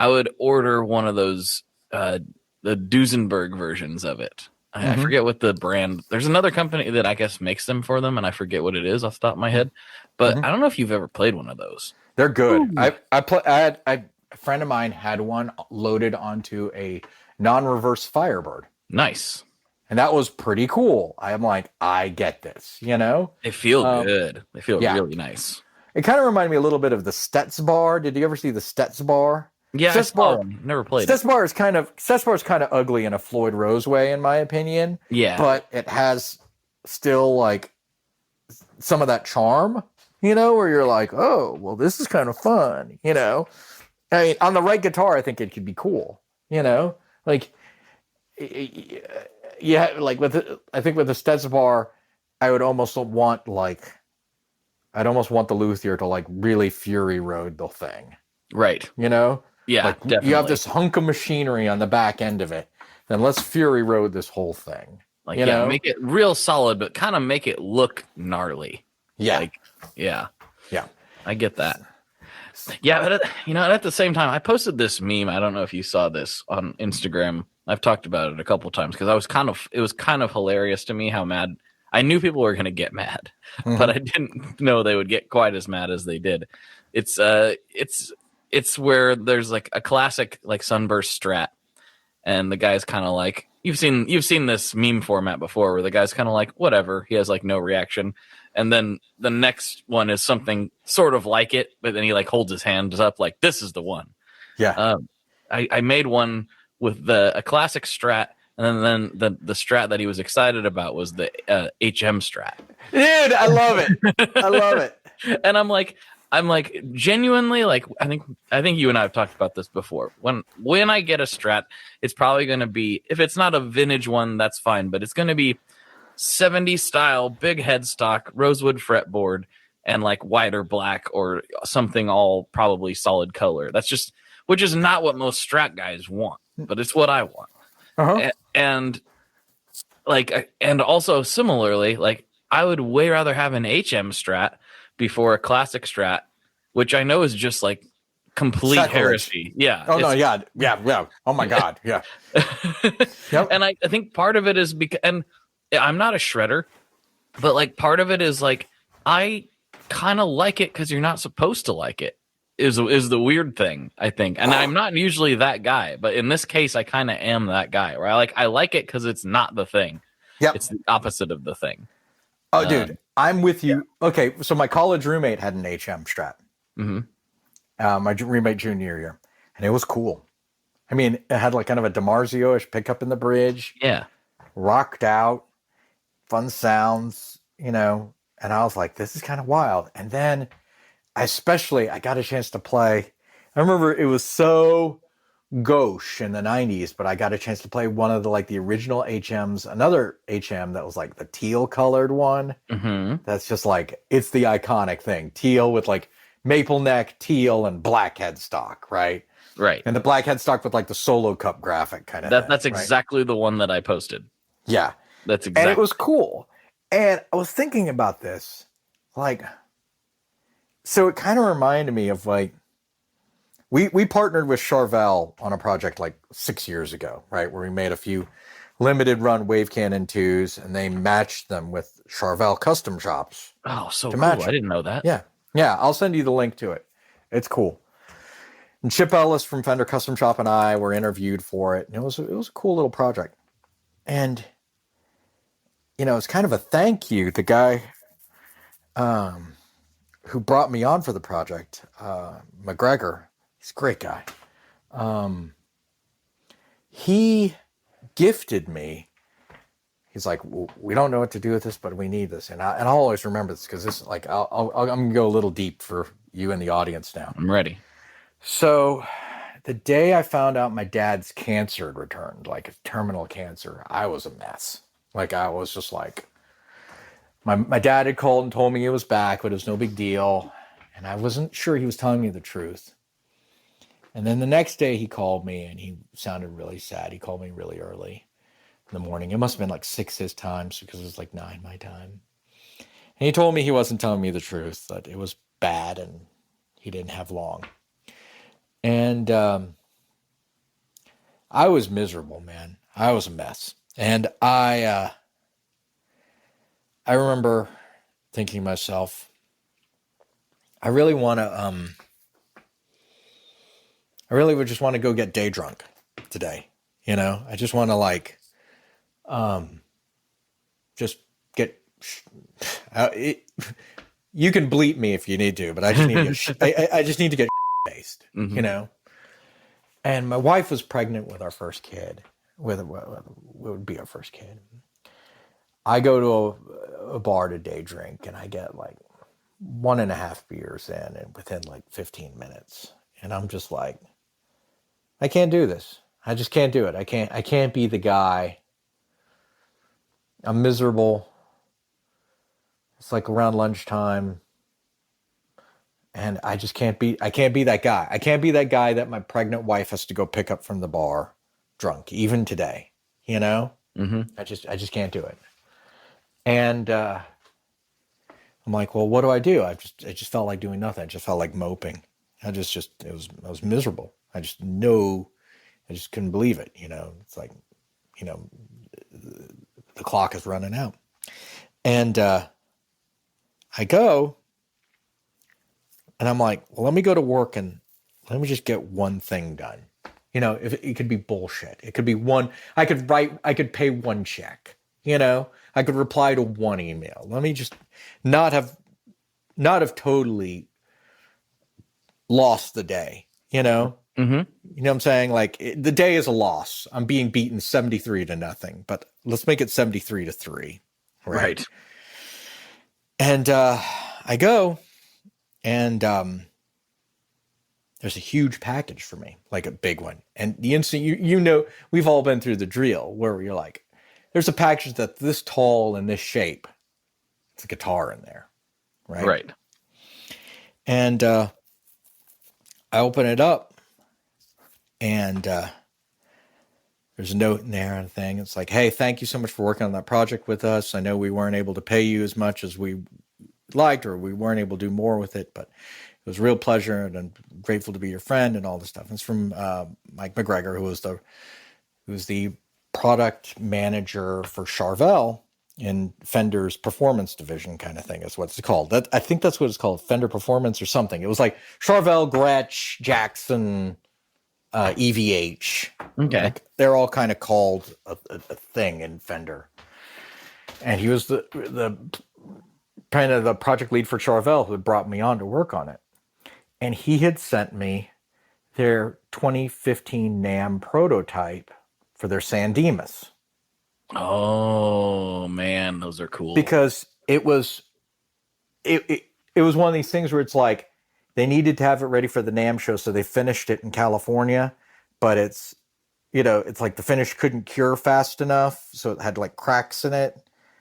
I would order one of those the Duesenberg versions of it. I forget what the brand. There's another company that I guess makes them for them, and I forget what it is off the top of my head. But I don't know if you've ever played one of those. They're good. A friend of mine had one loaded onto a non-reverse Firebird. Nice. And that was pretty cool. I'm like, I get this, you know? They feel good. They feel really nice. It kind of reminded me a little bit of the Stets bar. Did you ever see the Stets bar? Yeah, Stets bar. Never played Stets bar is kind of ugly in a Floyd Rose way, in my opinion. Yeah. But it has still like some of that charm, you know, where you're like, oh, well, this is kind of fun, you know? I mean, on the right guitar, I think it could be cool, you know? Like, yeah, like I think with the Stets bar, I'd almost want the luthier to like really Fury Road the thing. Right. You know? Yeah, like, definitely. You have this hunk of machinery on the back end of it. Then let's Fury Road this whole thing. Like, you know? Make it real solid, but kind of make it look gnarly. Yeah. Like, yeah. Yeah. I get that. Yeah, but at the same time, I posted this meme. I don't know if you saw this on Instagram. I've talked about it a couple of times because it was kind of hilarious to me how mad. I knew people were going to get mad, but I didn't know they would get quite as mad as they did. It's where there's like a classic like Sunburst Strat, and the guy's kind of like, you've seen this meme format before where the guy's kind of like, whatever, he has like no reaction, and then the next one is something sort of like it, but then he like holds his hands up like, this is the one. Yeah. I made one with a classic Strat. And then the Strat that he was excited about was the HM Strat. Dude, I love it. I love it. And I'm like genuinely, like, I think you and I have talked about this before. When I get a Strat, it's probably going to be, if it's not a vintage one, that's fine, but it's going to be 70s style, big headstock, rosewood fretboard, and like white or black or something all probably solid color. Which is not what most Strat guys want, but it's what I want. And also similarly, like, I would way rather have an HM Strat before a classic Strat, which I know is just like complete heresy. Yeah. Oh no, yeah. Oh my God, yeah. Yep. And I think part of it is because, and I'm not a shredder, but like part of it is like, I kind of like it because you're not supposed to like it. Is the weird thing, I think. And I'm not usually that guy, but in this case I kind of am that guy where I like it because it's not the thing. Yeah, it's the opposite of the thing. Oh, dude, I'm with you. Yeah. Okay, so my college roommate had an HM Strat. My roommate junior year, and it was cool. I mean, it had like kind of a DiMarzio-ish pickup in the bridge. Yeah, rocked out, fun sounds, you know. And I was like, this is kind of wild. And then I got a chance to play. I remember it was so gauche in the 90s, but I got a chance to play one of the original HMs, another HM that was like the teal colored one. That's just like, it's the iconic thing. Teal with like maple neck, teal, and black headstock, right? Right. And the black headstock with like the solo cup graphic kind of thing. That's exactly right? The one that I posted. Yeah. That's exactly. And it was cool. And I was thinking about this, like, so it kind of reminded me of like, we partnered with Charvel on a project like 6 years ago, right? Where we made a few limited run Wave Cannon 2s and they matched them with Charvel custom shops. Oh, so cool. I didn't know that. Yeah. Yeah. I'll send you the link to it. It's cool. And Chip Ellis from Fender Custom Shop and I were interviewed for it. And it was a cool little project. And, you know, it's kind of a thank you. The guy, who brought me on for the project, McGregor, he's a great guy. He gifted me. He's like, we don't know what to do with this, but we need this, and I'll always remember this because this, like, I'm gonna go a little deep for you and the audience now. I'm ready. So, the day I found out my dad's cancer had returned, like terminal cancer, I was a mess. Like, I was just like. My dad had called and told me it was back, but it was no big deal. And I wasn't sure he was telling me the truth. And then the next day he called me and he sounded really sad. He called me really early in the morning. It must have been like 6 his time because it was like 9 my time. And he told me he wasn't telling me the truth, that it was bad and he didn't have long. And I was miserable, man. I was a mess. And I remember thinking to myself, I really want to, I really would just want to go get day drunk today. You know, I just want to like, just get, you can bleep me if you need to, but I just need to get, I just need to get faced, you know? And my wife was pregnant with our first kid, with what would be our first kid. I go to a bar to day drink and I get like 1.5 beers in and within like 15 minutes. And I'm just like, I can't do this. I just can't do it. I can't be the guy. I'm miserable. It's like around lunchtime. And I just can't be that guy. I can't be that guy that my pregnant wife has to go pick up from the bar drunk, even today, you know? I just can't do it. And I'm like, well, what do? I just felt like doing nothing. I just felt like moping. I was miserable. I just couldn't believe it. You know, it's like, you know, the clock is running out. And I go and I'm like, well, let me go to work and let me just get one thing done. You know, if it could be bullshit. It could be I could pay one check, you know, I could reply to one email. Let me just not have totally lost the day, you know? You know what I'm saying? Like the day is a loss. I'm being beaten 73-0, but let's make it 73-3. Right. And I go and there's a huge package for me, like a big one. And the instant you know, we've all been through the drill where you're like, there's a package that's this tall and this shape. It's a guitar in there. Right. And I open it up and there's a note in there and a thing. It's like, hey, thank you so much for working on that project with us. I know we weren't able to pay you as much as we liked, or we weren't able to do more with it, but it was a real pleasure and I'm grateful to be your friend and all this stuff. And it's from Mike McGregor, who was the product manager for Charvel in Fender's performance division kind of thing is what it's called. I think that's what it's called, Fender Performance or something. It was like Charvel, Gretsch, Jackson, EVH. Okay. Like, they're all kind of called a thing in Fender. And he was the kind of the project lead for Charvel who had brought me on to work on it. And he had sent me their 2015 NAMM prototype for their San Dimas. Oh man, those are cool. Because it was one of these things where it's like they needed to have it ready for the NAMM show, so they finished it in California, but it's, you know, it's like the finish couldn't cure fast enough, so it had like cracks in it.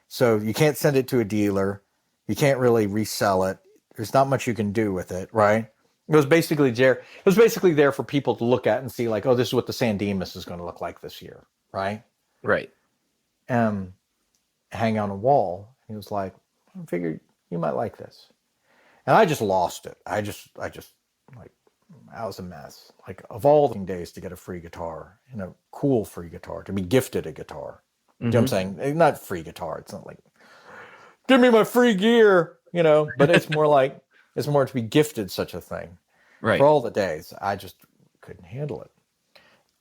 So you can't send it to a dealer. You can't really resell it. There's not much you can do with it, right? It was basically there. It was basically there for people to look at and see, like, oh, this is what the San Dimas is going to look like this year, right? Right. Hang on a wall. He was like, I figured you might like this, and I just lost it. I just like, I was a mess. Like, of all the days to get a free guitar, and a cool free guitar, to be gifted a guitar. You know what I'm saying? Not free guitar. It's not like, give me my free gear, you know, but it's more like, it's more to be gifted such a thing. Right. For all the days, I just couldn't handle it.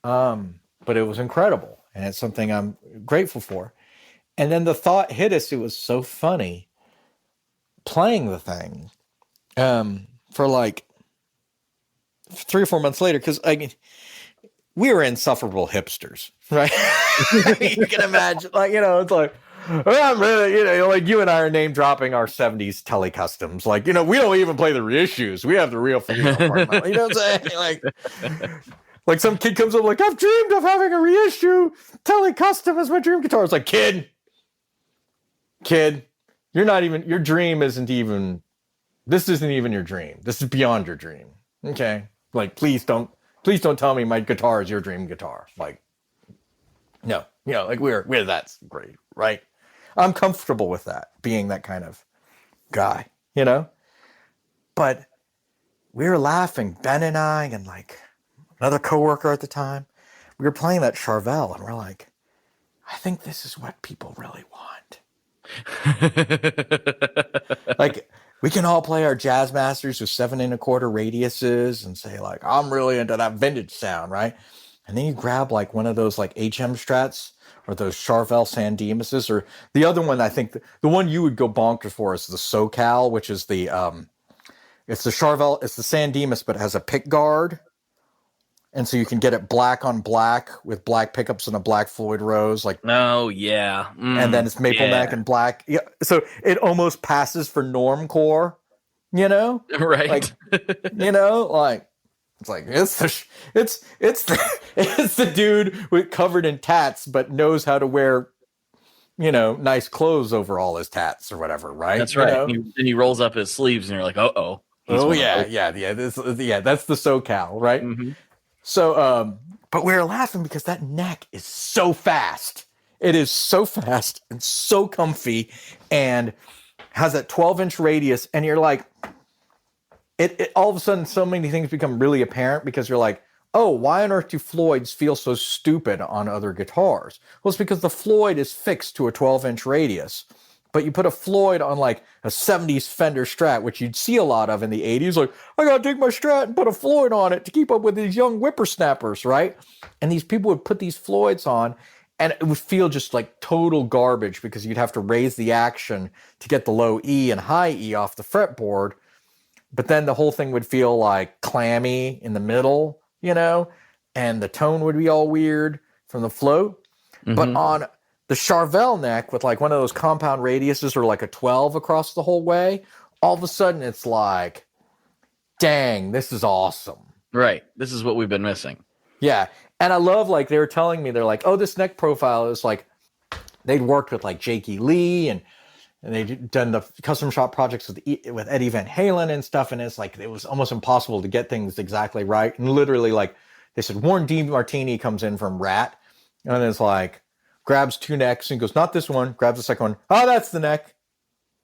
But it was incredible. And it's something I'm grateful for. And then the thought hit us, it was so funny playing the thing for like 3 or 4 months later, because I mean, we were insufferable hipsters, right? You can imagine, like, you know, it's like, well, I'm really, you know, like you and I are name dropping our 70s Telecustoms. Like, you know, we don't even play the reissues. We have the real female part. You know what I'm saying? Like some kid comes up like, I've dreamed of having a reissue Telecustom as my dream guitar. It's like, kid, you're not even, your dream isn't even, this isn't even your dream. This is beyond your dream. Okay? Like, please don't tell me my guitar is your dream guitar. Like, no, you know, like we're that's great, right? I'm comfortable with that, being that kind of guy, you know? But we were laughing, Ben and I, and like another coworker at the time, we were playing that Charvel, and we're like, I think this is what people really want. Like, we can all play our Jazz Masters with 7 1/4 radiuses and say, like, I'm really into that vintage sound, right? And then you grab, like, one of those, like, HM Strats or those Charvel San Dimases, or the other one, I think, the one you would go bonkers for is the SoCal, which is the, it's the Charvel, it's the San Dimas, but it has a pick guard. And so you can get it black on black with black pickups and a black Floyd Rose, like. Oh yeah, and then it's maple neck and black. Yeah, so it almost passes for normcore, you know, right? Like, you know, like it's the dude with covered in tats, but knows how to wear, you know, nice clothes over all his tats or whatever, right? That's right. You know? And he rolls up his sleeves, and you're like, oh. Oh yeah. That's the SoCal, right? Mm-hmm. So, but we were laughing because that neck is so fast. It is so fast and so comfy, and has that 12-inch radius. And you're like, it all of a sudden, so many things become really apparent because you're like, oh, why on earth do Floyds feel so stupid on other guitars? Well, it's because the Floyd is fixed to a 12-inch radius. But you put a Floyd on like a 70s Fender Strat, which you'd see a lot of in the 80s, like, I gotta take my Strat and put a Floyd on it to keep up with these young whippersnappers, right? And these people would put these Floyds on, and it would feel just like total garbage because you'd have to raise the action to get the low E and high E off the fretboard. But then the whole thing would feel like clammy in the middle, you know, and the tone would be all weird from the float. Mm-hmm. But on the Charvel neck with like one of those compound radiuses or like a 12 across the whole way, all of a sudden it's like, dang, this is awesome. Right. This is what we've been missing. Yeah. And I love, like, they were telling me, they're like, oh, this neck profile is like, they'd worked with like Jakey Lee and they'd done the custom shop projects with Eddie Van Halen and stuff. And it's like, it was almost impossible to get things exactly right. And literally, like, they said, Warren D. Martini comes in from Rat and it's like, grabs 2 necks and goes, not this one, grabs the second one. Oh, that's the neck.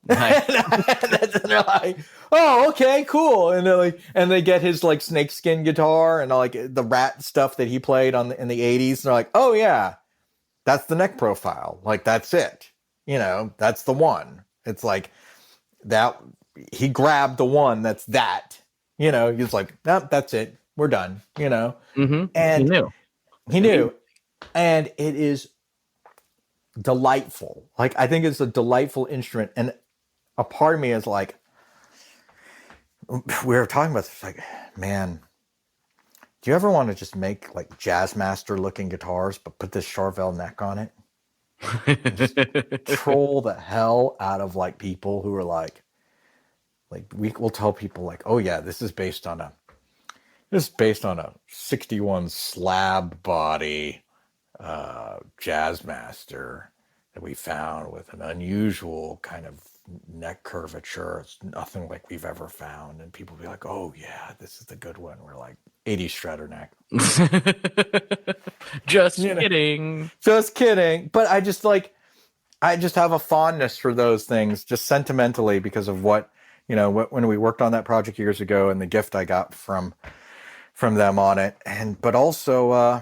Nice. And they're like, oh, okay, cool. And they're like, and they get his like snakeskin guitar and like the Rat stuff that he played in the 80s. And they're like, oh yeah, that's the neck profile. Like, that's it. You know, that's the one. It's like that. He grabbed the one that's that. You know, he's like, nope, that's it. We're done. You know, mm-hmm. And he knew, and it is delightful. Like, I think it's a delightful instrument, and a part of me is like, we were talking about this, like, man, do you ever want to just make like Jazzmaster looking guitars but put this Charvel neck on it and just troll the hell out of like people who are like we'll tell people like, oh yeah, this is based on a 61 slab body Jazzmaster that we found with an unusual kind of neck curvature. It's nothing like we've ever found. And people be like, oh yeah, this is the good one. We're like, 80 shredder neck. Just kidding. Just kidding. But I just have a fondness for those things, just sentimentally, because of what, you know, when we worked on that project years ago and the gift I got from them on it. But also,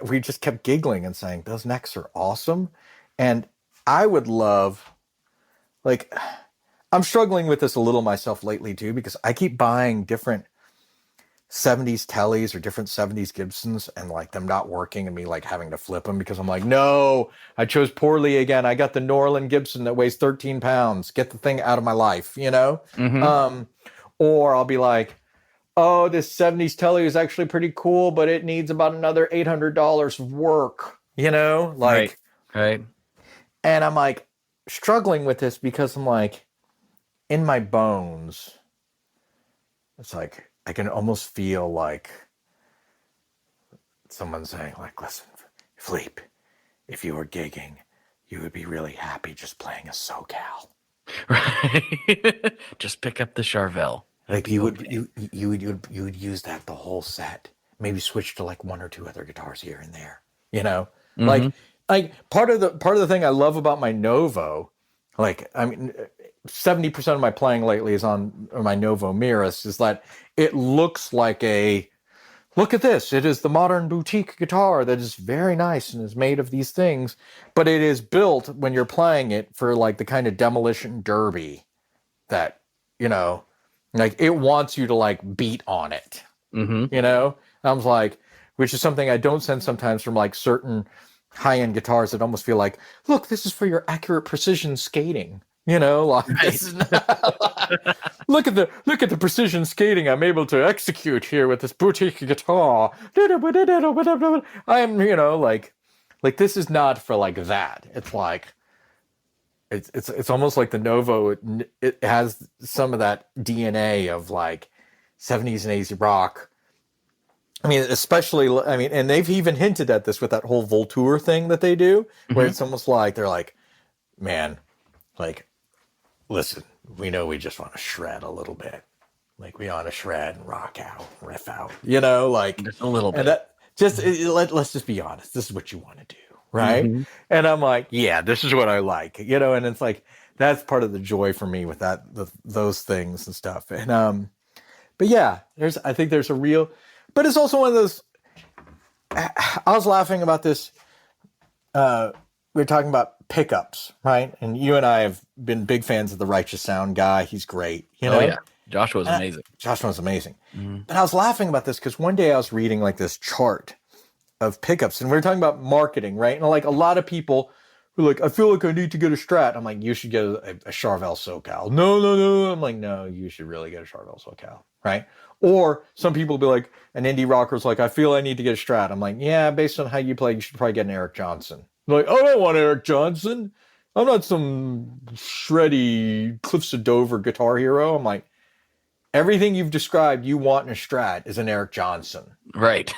we just kept giggling and saying, those necks are awesome. And I would love, like, I'm struggling with this a little myself lately too, because I keep buying different 70s Tellys or different 70s Gibsons and like them not working and me like having to flip them because I'm like, no, I chose poorly again. I got the Norland Gibson that weighs 13 pounds. Get the thing out of my life, you know? Mm-hmm. Or I'll be like, oh, this 70s Telly is actually pretty cool, but it needs about another $800 of work, you know? Like, right. And I'm like struggling with this because I'm like, in my bones, it's like, I can almost feel like someone saying, like, listen, Philippe, if you were gigging, you would be really happy just playing a SoCal. Right. Just pick up the Charvel. Like, you would use that the whole set. Maybe switch to like 1 or 2 other guitars here and there. You know? Mm-hmm. Like part of the thing I love about my Novo, like, I mean, 70% of my playing lately is on my Novo Miras, is that it looks like a look at this. It is the modern boutique guitar that is very nice and is made of these things, but it is built when you're playing it for like the kind of demolition derby that, you know, like it wants you to like beat on it, you know? I was like, which is something I don't sense sometimes from like certain high-end guitars that almost feel like, look, this is for your accurate precision skating. You know, like this is look at the precision skating I'm able to execute here with this boutique guitar. I am, you know, like this is not for like that. It's like it's almost like the Novo. It has some of that DNA of like 70s and 80s rock. I mean, especially, and they've even hinted at this with that whole Voltour thing that they do, where it's almost like they're like, man, like, listen, we know we just want to shred a little bit. Like, we want to shred and rock out, riff out, you know, like just a little bit. And that just, let's just be honest. This is what you want to do, right? And I'm like, yeah, this is what I like, you know, and it's like, that's part of the joy for me with that, those things and stuff. And, but yeah, I think there's a real, but it's also one of those, I was laughing about this, we were talking about pickups, right? And you and I have been big fans of the Righteous Sound guy. He's great. You know? Oh, yeah. Joshua's amazing. Joshua's amazing. But I was laughing about this because one day I was reading like this chart of pickups and we were talking about marketing, right? And like a lot of people were like, I feel like I need to get a Strat. I'm like, you should get a Charvel SoCal. No. I'm like, no, you should really get a Charvel SoCal, right? Or some people will be like, an indie rocker's like, I feel I need to get a Strat. I'm like, yeah, based on how you play, you should probably get an Eric Johnson. They're like, I don't want Eric Johnson. I'm not some shreddy Cliffs of Dover guitar hero. I'm like, everything you've described you want in a Strat is an Eric Johnson. Right.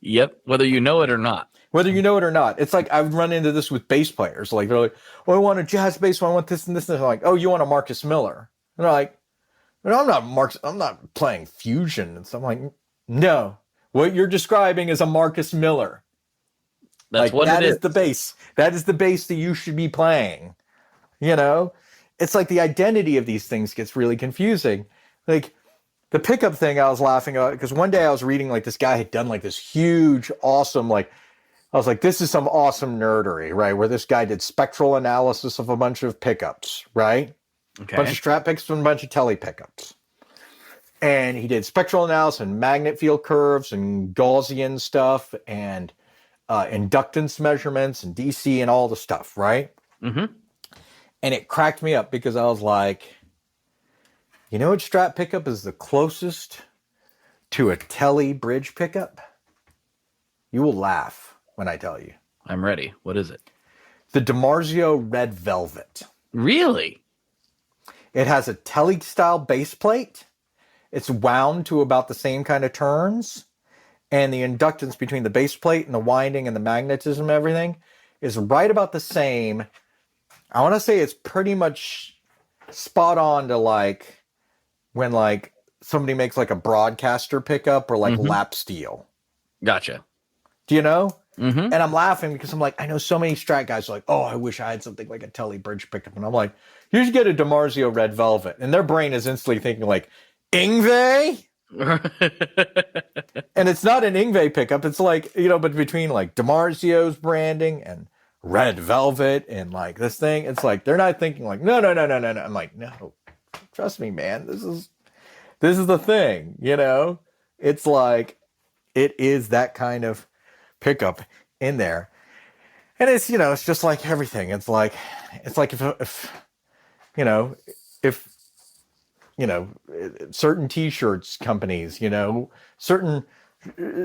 Yep. Whether you know it or not. Whether you know it or not. It's like I've run into this with bass players. Like they're like, oh, I want a jazz bass. I want this and this. And they're like, oh, you want a Marcus Miller. And they're like, no, I'm not playing fusion. And so I'm like, no, what you're describing is a Marcus Miller. That's like, what that it is. the bass. That is the bass that you should be playing. You know, it's like the identity of these things gets really confusing. Like the pickup thing, I was laughing at because one day I was reading like this guy had done like this huge, awesome, like I was like, this is some awesome nerdery, right? Where this guy did spectral analysis of a bunch of pickups, right? Okay. A bunch of Strat pickups and a bunch of Tele pickups. And he did spectral analysis and magnet field curves and Gaussian stuff and inductance measurements and DC and all the stuff, right? And it cracked me up because I was like, you know what Strat pickup is the closest to a Tele bridge pickup? You will laugh when I tell you. I'm ready. What is it? The DiMarzio Red Velvet. Really? It has a Tele style base plate. It's wound to about the same kind of turns. And the inductance between the base plate and the winding and the magnetism and everything is right about the same. I want to say it's pretty much spot on to like when like somebody makes like a broadcaster pickup or like lap steel. Gotcha. Do you know? And I'm laughing because I'm like, I know so many Strat guys are like, oh, I wish I had something like a Tele bridge pickup. And I'm like, you should get a DiMarzio Red Velvet. And their brain is instantly thinking like, Yngwie? And it's not an Yngwie pickup. It's like, you know, but between like DiMarzio's branding and Red Velvet and like this thing, it's like, they're not thinking like, no. I'm like, no, trust me, man. This is the thing, you know? It's like, it is that kind of pickup in there. And it's, you know, it's just like everything. It's like if certain t-shirts companies, you know, certain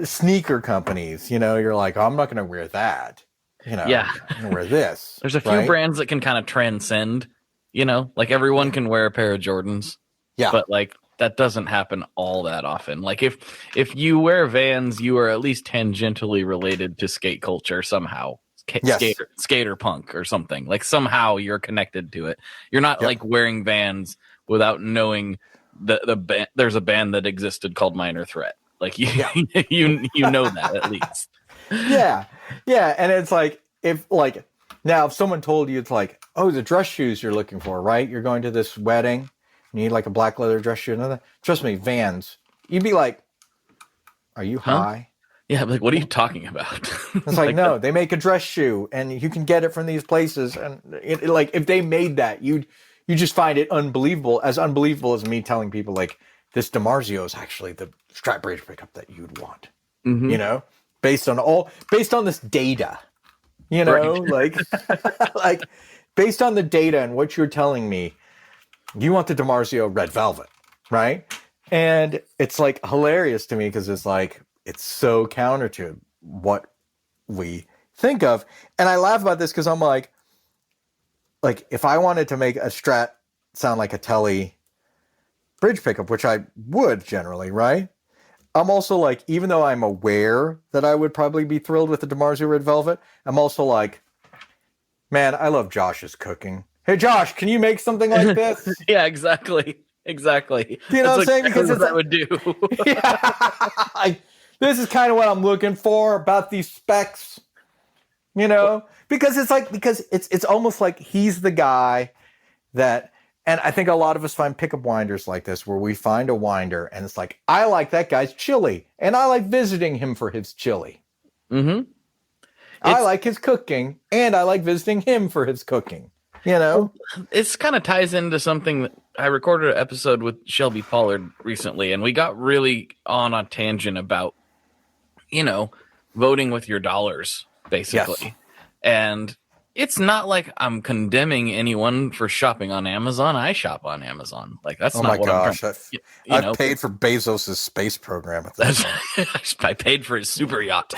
sneaker companies, you know, you're like, oh, I'm not going to wear that. You know, yeah. I'm going to wear this. There's a few brands that can kind of transcend, you know, like everyone can wear a pair of Jordans. Yeah. But like that doesn't happen all that often. Like if you wear Vans, you are at least tangentially related to skate culture somehow. Skater punk or something. Like somehow you're connected to it. You're not like wearing Vans without knowing the there's a band that existed called Minor Threat. Like you know that at least. Yeah. And it's like if someone told you it's like, oh, the dress shoes you're looking for, right? You're going to this wedding, you need like a black leather dress shoe, trust me, Vans. You'd be like, Are you high? Yeah, like, what are you talking about? It's like, no, they make a dress shoe, and you can get it from these places. And like, if they made that, you just find it unbelievable as me telling people like this DiMarzio is actually the strap bridge pickup that you'd want. Mm-hmm. You know, based on this data. You know, right. like based on the data and what you're telling me, you want the DiMarzio red velvet, right? And it's like hilarious to me because it's like, it's so counter to what we think of. And I laugh about this because I'm like if I wanted to make a Strat sound like a Tele bridge pickup, which I would generally, right? I'm also like, even though I'm aware that I would probably be thrilled with the DiMarzio red velvet, I'm also like, man, I love Josh's cooking. Hey, Josh, can you make something like this? Yeah, exactly. Exactly. You know what I'm saying? Because what that would do. Yeah. This is kind of what I'm looking for about these specs, you know, because it's almost like he's the guy that, and I think a lot of us find pickup winders like this, where we find a winder and it's like, I like that guy's chili and I like visiting him for his chili. Mm-hmm. I like his cooking and I like visiting him for his cooking, you know? It's kind of ties into something that I recorded an episode with Shelby Pollard recently, and we got really on a tangent about, you know, voting with your dollars, basically. Yes. And it's not like I'm condemning anyone for shopping on Amazon. I shop on Amazon. Like, that's not what I'm trying. I've paid for Bezos' space program. At this point. I paid for his super yacht.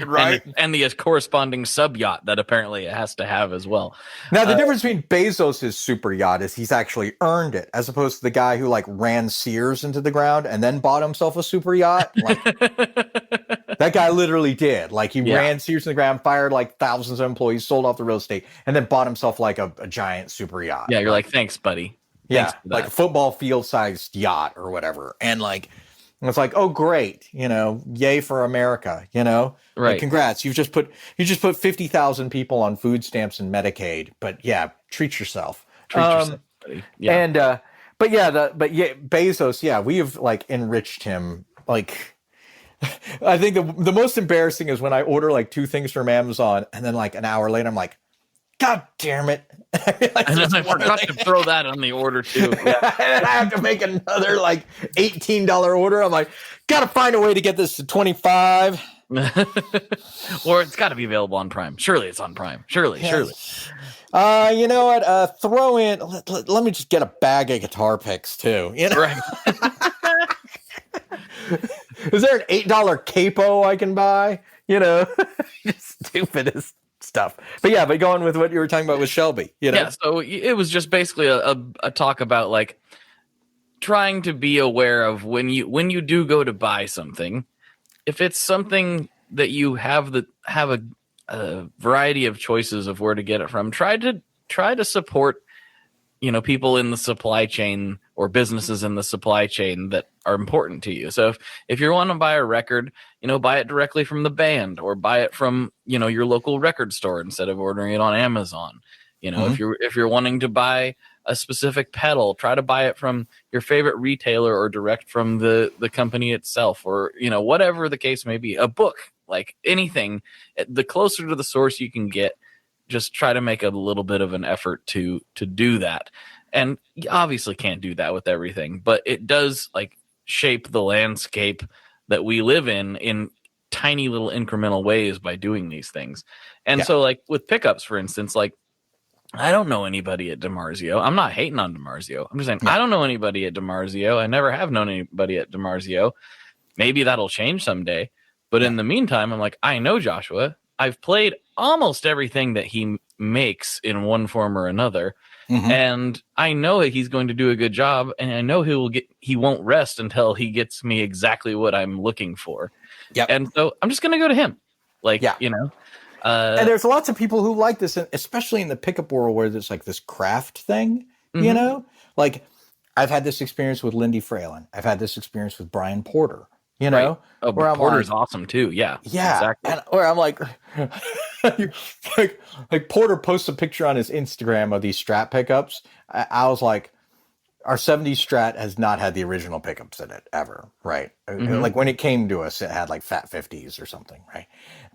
Right. And the corresponding sub yacht that apparently it has to have as well. Now, the difference between Bezos' super yacht is he's actually earned it, as opposed to the guy who like ran Sears into the ground and then bought himself a super yacht. Like, that guy literally did. Like, he ran Sears in the ground, fired like thousands of employees, sold off the real estate, and then bought himself like a giant super yacht. Yeah, you're like, thanks, buddy. Thanks like a football field sized yacht or whatever. And like, it's like, oh great, you know, yay for America, you know? Right. Like, congrats. You just put 50,000 people on food stamps and Medicaid. But yeah, treat yourself. Treat yourself, buddy. Yeah. And Bezos, we have like enriched him. Like, I think the most embarrassing is when I order like 2 things from Amazon and then like an hour later I'm like, God damn it. And then I forgot to throw that on the order too. Yeah. And I have to make another like $18 order. I'm like, gotta find a way to get this to 25. Or it's gotta be available on Prime. Surely it's on Prime. Surely. You know what? Throw in, let me just get a bag of guitar picks too. You know? Right. Is there an $8 capo I can buy? You know, just stupidest stuff. But going with what you were talking about with Shelby, you know? Yeah, so it was just basically a talk about like trying to be aware of when you do go to buy something, if it's something that you have a variety of choices of where to get it from, try to support, you know, people in the supply chain or businesses in the supply chain that are important to you. So if you want to buy a record, you know, buy it directly from the band or buy it from, you know, your local record store instead of ordering it on Amazon. You know, if you're wanting to buy a specific pedal, try to buy it from your favorite retailer or direct from the company itself, or, you know, whatever the case may be. A book, like anything, the closer to the source you can get, just try to make a little bit of an effort to do that. And you obviously can't do that with everything, but it does like shape the landscape that we live in tiny little incremental ways by doing these things. And so like with pickups, for instance, like I don't know anybody at DiMarzio. I'm not hating on DiMarzio. I'm just saying I don't know anybody at DiMarzio. I never have known anybody at DiMarzio. Maybe that'll change someday. But in the meantime, I'm like, I know Joshua. I've played almost everything that he makes in one form or another. And I know that he's going to do a good job, and I know he won't rest until he gets me exactly what I'm looking for. Yep. And so I'm just going to go to him. Like, you know, and there's lots of people who like this, especially in the pickup world where there's like this craft thing, you know, like I've had this experience with Lindy Fralin. I've had this experience with Brian Porter, you know, where Porter's awesome too. Yeah, exactly. And where I'm like, like Porter posts a picture on his Instagram of these Strat pickups. I was like, our 70s Strat has not had the original pickups in it ever, right? Like when it came to us, it had like Fat 50s or something, right?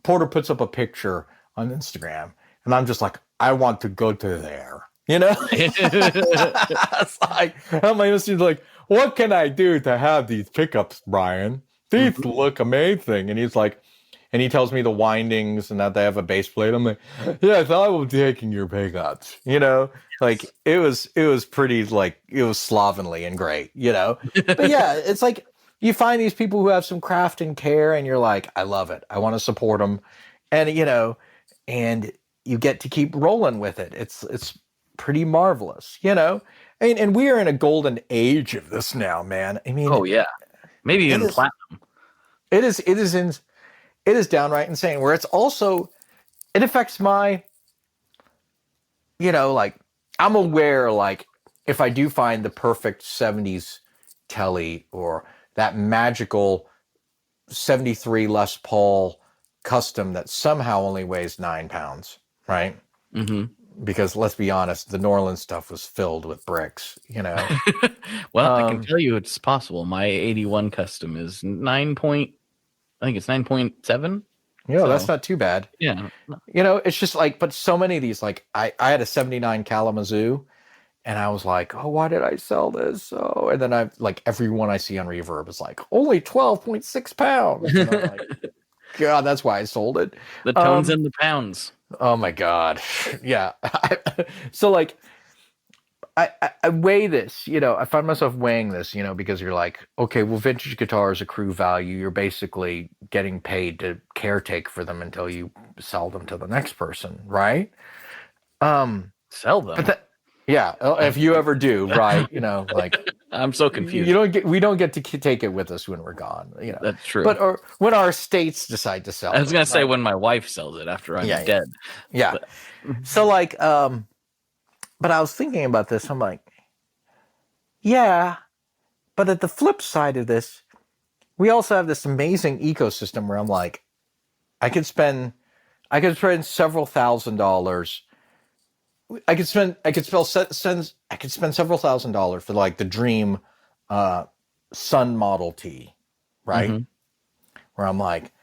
Porter puts up a picture on Instagram, and I'm just like, I want to go to there, you know? It's like, my Instagram's like, what can I do to have these pickups, Brian? These look amazing. And he's like, and he tells me the windings and that they have a base plate. I'm like, yes, I will be taking your pickups, you know? Like it was pretty, like, it was slovenly and great, you know? But yeah, it's like you find these people who have some craft and care, and you're like, I love it. I want to support them. And, you know, and you get to keep rolling with it. It's pretty marvelous, you know? And we are in a golden age of this now, man. I mean, oh yeah, maybe even platinum. It is downright insane. Where it's also, it affects my, you know, like, I'm aware, like, if I do find the perfect 70s Telly or that magical 73 Les Paul custom that somehow only weighs 9 pounds, right? Because let's be honest, the New Orleans stuff was filled with bricks, you know. Well, I can tell you it's possible. My 81 custom is 9.7. Yeah, so, that's not too bad. Yeah. You know, it's just like, but so many of these, like, I had a 79 Kalamazoo, and I was like, oh, why did I sell this? So, and then I, like, everyone I see on Reverb is like, only 12.6 pounds. And I'm like, God, that's why I sold it. The tones and the pounds. Oh my God. Yeah. So like, I weigh this, you know, I find myself weighing this, you know, because you're like, okay, well, vintage guitars accrue value. You're basically getting paid to caretake for them until you sell them to the next person, right? Sell them? Yeah, if you ever do, right? You know, like, I'm so confused. We don't get to take it with us when we're gone, you know. That's true. But or when our estates decide to sell. I was going to say when my wife sells it after I'm dead. Yeah. But. So like, but I was thinking about this. I'm like, yeah, but at the flip side of this, we also have this amazing ecosystem where I'm like, I could spend several $1,000s. I could spend several $1,000s for like the dream Sun Model T, right? Where I'm like,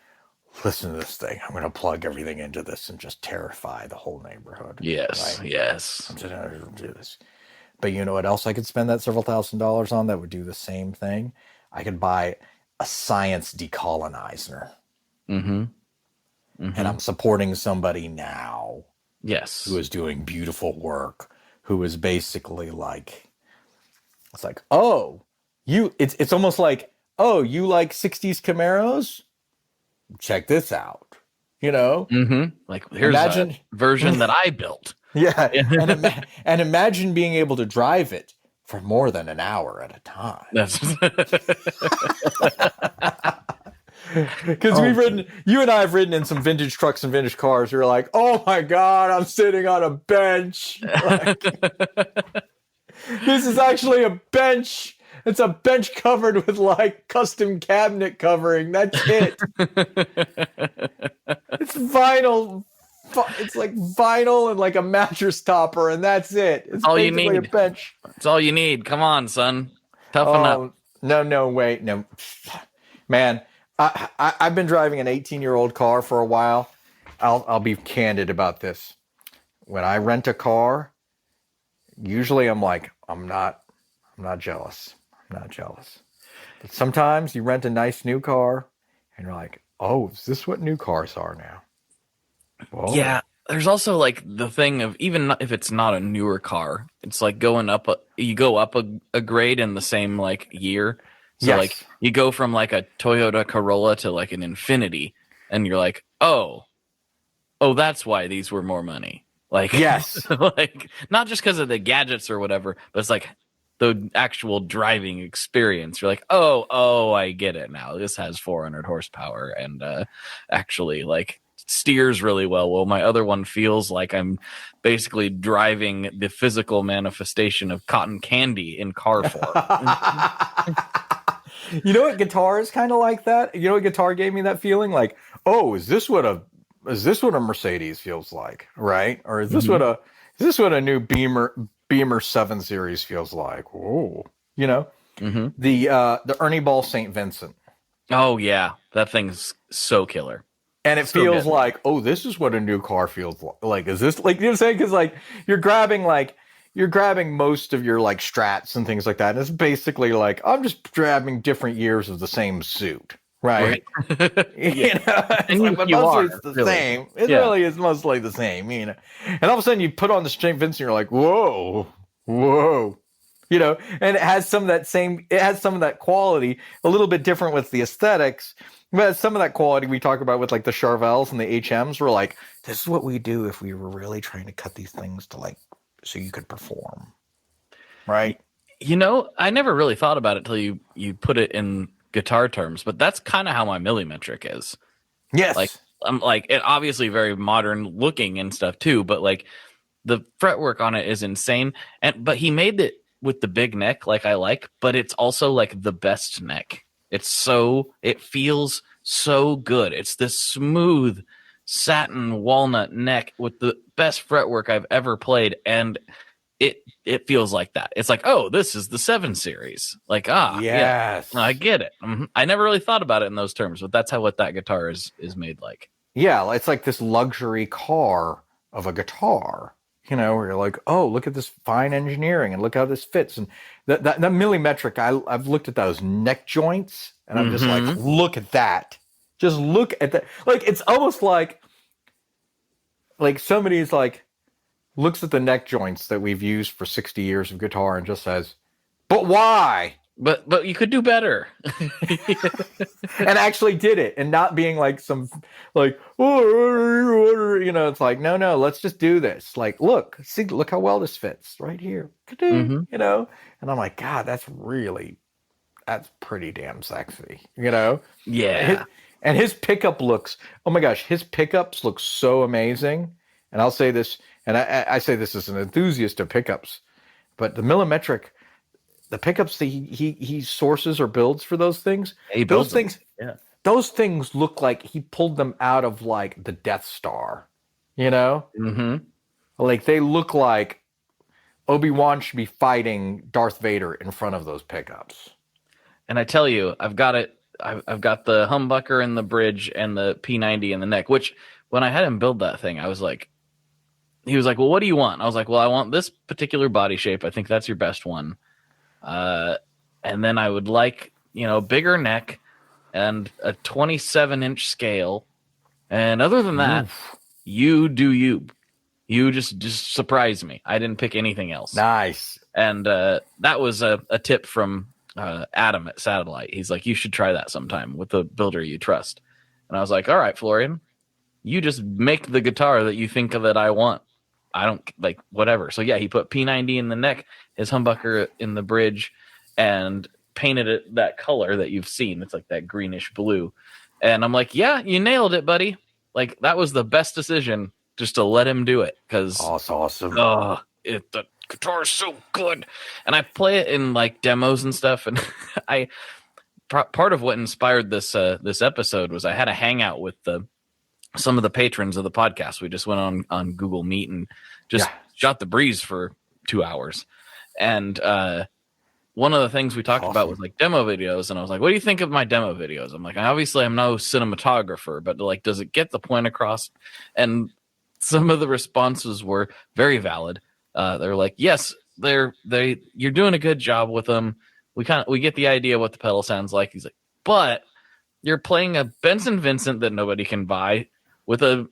listen to this thing. I'm going to plug everything into this and just terrify the whole neighborhood. Yes, right? yes. I'm just going to do this. But you know what else I could spend that several $1,000s on that would do the same thing? I could buy a science decolonizer. And I'm supporting somebody now. Yes. Who is doing beautiful work, who is basically like, it's like, oh, it's almost like, oh, you like 60s Camaros? Check this out. You know? Like, here's a version that I built. Yeah. And imagine being able to drive it for more than an hour at a time. That's because you and I have ridden in some vintage trucks and vintage cars. You're like, oh my God, I'm sitting on a bench. Like, this is actually a bench. It's a bench covered with like custom cabinet covering. That's it. It's vinyl. It's like vinyl and like a mattress topper, and that's it. It's all you need. A bench. That's all you need. Come on, son. Toughen up. No, wait, no, man. I've been driving an 18-year-old car for a while. I'll be candid about this. When I rent a car, usually I'm like, I'm not jealous. I'm not jealous. But sometimes you rent a nice new car and you're like, oh, is this what new cars are now? Whoa. Yeah. There's also like the thing of, even if it's not a newer car, it's like going up, you go up a grade in the same like year. So like you go from like a Toyota Corolla to like an Infiniti, and you're like, oh, that's why these were more money. Like, yes, like not just because of the gadgets or whatever, but it's like the actual driving experience. You're like, oh, I get it now. This has 400 horsepower and actually like steers really well. Well, my other one feels like I'm basically driving the physical manifestation of cotton candy in car form. You know what guitar is kind of like that? You know what guitar gave me that feeling? Like, oh, is this what a Mercedes feels like, right? Or is this what a new Beamer Beamer 7 Series feels like. Whoa. You know? Mm-hmm. The Ernie Ball St. Vincent. Oh, yeah. That thing's so killer. And it feels like, oh, this is what a new car feels like. Is this like, you know what I'm saying? Because like you're grabbing most of your like strats and things like that. And it's basically like, I'm just grabbing different years of the same suit. Right. You know, and like, but mostly it's the really. same. It really is mostly the same, you know. And all of a sudden you put on the St. Vincent, you're like, whoa. You know, and it has some of that quality, a little bit different with the aesthetics. But some of that quality we talk about with like the Charvels and the HMs, we're like, this is what we do if we were really trying to cut these things to like, so you could perform. Right. You know, I never really thought about it till you put it in guitar terms, but that's kind of how my millimetric is. Yes. Like, I'm like, it obviously very modern looking and stuff too, but like the fretwork on it is insane. But he made it with the big neck, like I like, but it's also like the best neck. It feels so good. It's this smooth satin walnut neck with the best fretwork I've ever played. And it feels like that. It's like, oh, this is the 7 Series. Like, yes. Yeah, I get it. Mm-hmm. I never really thought about it in those terms, but that's what that guitar is made like. Yeah, it's like this luxury car of a guitar, you know, where you're like, oh, look at this fine engineering and look how this fits. And that millimetric, I've looked at those neck joints and I'm just like, look at that. Just look at that. Like, it's almost like somebody's like, looks at the neck joints that we've used for 60 years of guitar and just says, but why? But you could do better. And actually did it, and not being like some like, oh, you know, it's like, no, let's just do this. Like, look how well this fits right here. You know? And I'm like, God, that's pretty damn sexy, you know? Yeah. And his pickup looks, oh my gosh, his pickups look so amazing. And I'll say this, and I say this as an enthusiast of pickups, but the millimetric, the pickups that he sources or builds for those things, those things look like he pulled them out of like the Death Star, you know? Mm-hmm. Like they look like Obi-Wan should be fighting Darth Vader in front of those pickups. And I tell you, I've got it. I've got the humbucker in the bridge and the P90 in the neck, which when I had him build that thing, I was like, he was like, well, what do you want? I was like, well, I want this particular body shape. I think that's your best one. And then I would like, you know, bigger neck and a 27-inch scale. And other than that, you do you. You just surprise me. I didn't pick anything else. Nice. And that was a tip from Adam at Satellite. He's like, you should try that sometime with a builder you trust. And I was like, all right, Florian, you just make the guitar that you think of that I want. I don't like whatever. So yeah, he put P90 in the neck, his humbucker in the bridge, and painted it that color that you've seen. It's like that greenish blue. And I'm like, yeah, you nailed it, buddy. Like that was the best decision, just to let him do it. Cause that's awesome. The guitar is so good. And I play it in like demos and stuff. And part of what inspired this episode was I had a hangout with some of the patrons of the podcast. We just went on Google Meet and just shot the breeze for 2 hours. And one of the things we talked about was like demo videos. And I was like, what do you think of my demo videos? I'm like, obviously I'm no cinematographer, but like, does it get the point across? And some of the responses were very valid. They're like, yes, you're doing a good job with them. We get the idea what the pedal sounds like. He's like, but you're playing a Benson Vincent that nobody can buy with a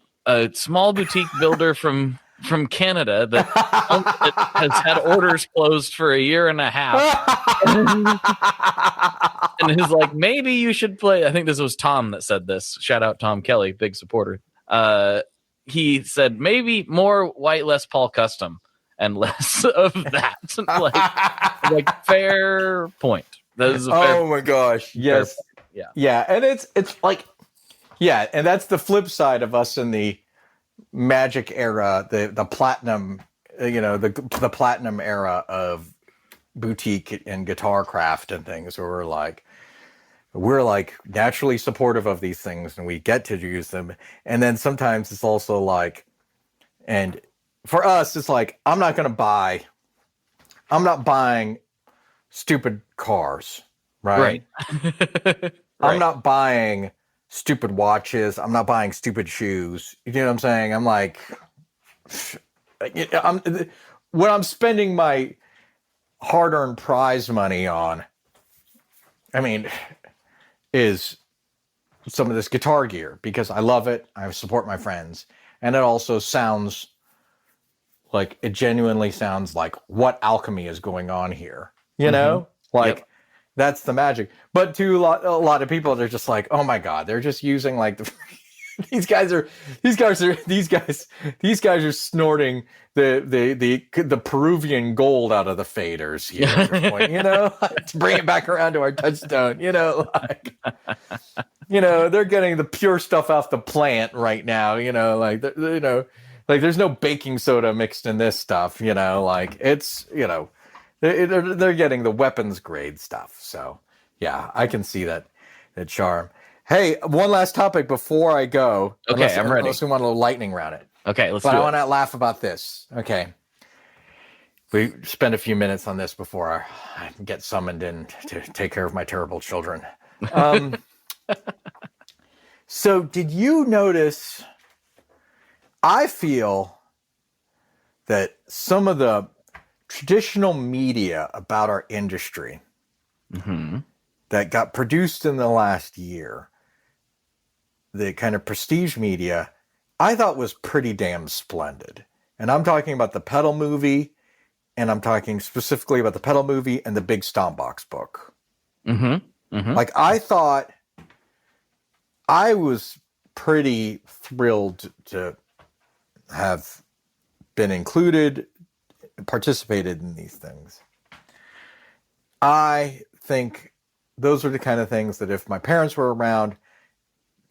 small boutique builder from Canada that has had orders closed for a year and a half. And he's like, maybe you should play. I think this was Tom that said this. Shout out Tom Kelly, big supporter. He said, maybe more white Les Paul custom and less of that. like fair point. That is a fair oh my gosh. Yes. Yeah. Yeah. And it's like, yeah. And that's the flip side of us in the Magic era, the platinum, you know, the platinum era of boutique and guitar craft and things where we're like naturally supportive of these things and we get to use them. And then sometimes it's also like, and for us, it's like, I'm not going to buy I'm not buying stupid cars, right? Right. I'm not buying stupid watches. I'm not buying stupid shoes. You know what I'm saying? I'm like, when I'm spending my hard-earned prize money on, I mean, is some of this guitar gear because I love it. I support my friends. And it also sounds like, it genuinely sounds like what alchemy is going on here. You know? Like, that's the magic. But to a lot of people, they're just like, oh my God, they're just using like these guys are snorting the Peruvian gold out of the faders here at this point, you know, to bring it back around to our touchstone, you know, like, you know, they're getting the pure stuff off the plant right now, you know, like, you know, like there's no baking soda mixed in this stuff, you know, like it's, you know, they're getting the weapons grade stuff. So yeah, I can see that charm. Hey, one last topic before I go. Okay, I'm ready. Unless we want a little lightning around it. Okay, let's do it. But I want to laugh about this. Okay. We spend a few minutes on this before I get summoned in to take care of my terrible children. So did you notice, I feel that some of the traditional media about our industry that got produced in the last year, the kind of prestige media, I thought was pretty damn splendid. And I'm talking about the Pedal movie, and I'm talking specifically about the Pedal movie and the Big Stompbox book. Like, I thought, I was pretty thrilled to have been included, participated in these things. I think those are the kind of things that if my parents were around,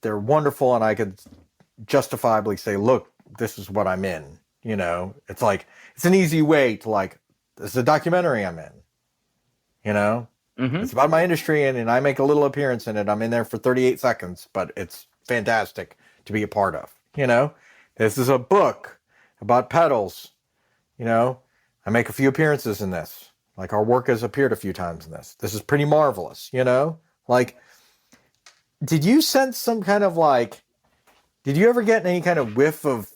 they're wonderful, and I could justifiably say, look, this is what I'm in. You know, it's like, it's an easy way to like, this is a documentary I'm in. You know, it's about my industry, and I make a little appearance in it. I'm in there for 38 seconds, but it's fantastic to be a part of. You know, this is a book about pedals. You know, I make a few appearances in this. Like, our work has appeared a few times in this. This is pretty marvelous, you know? Like, did you sense some kind of like, did you ever get any kind of whiff of,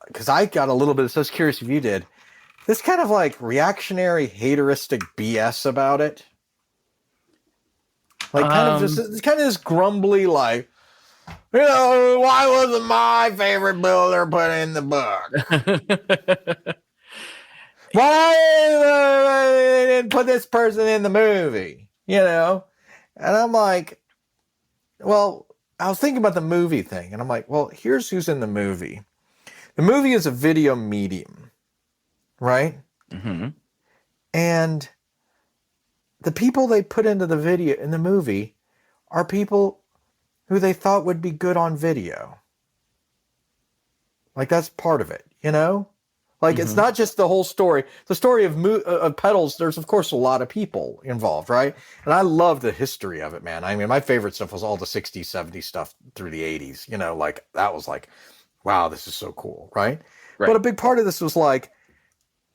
because I got a little bit, so I was curious if you did, this kind of like reactionary, hateristic BS about it? Like, kind of this grumbly, like, you know, why wasn't my favorite builder put in the book? Why they didn't put this person in the movie? You know? And I'm like, well, I was thinking about the movie thing, and I'm like, well, here's who's in the movie. The movie is a video medium, right? And the people they put into the video in the movie are people who they thought would be good on video. Like, that's part of it, you know? Like, it's not just the whole story. The story of pedals, there's, of course, a lot of people involved, right? And I love the history of it, man. I mean, my favorite stuff was all the 60s, 70s stuff through the 80s. You know, like, that was like, wow, this is so cool, right? But a big part of this was like,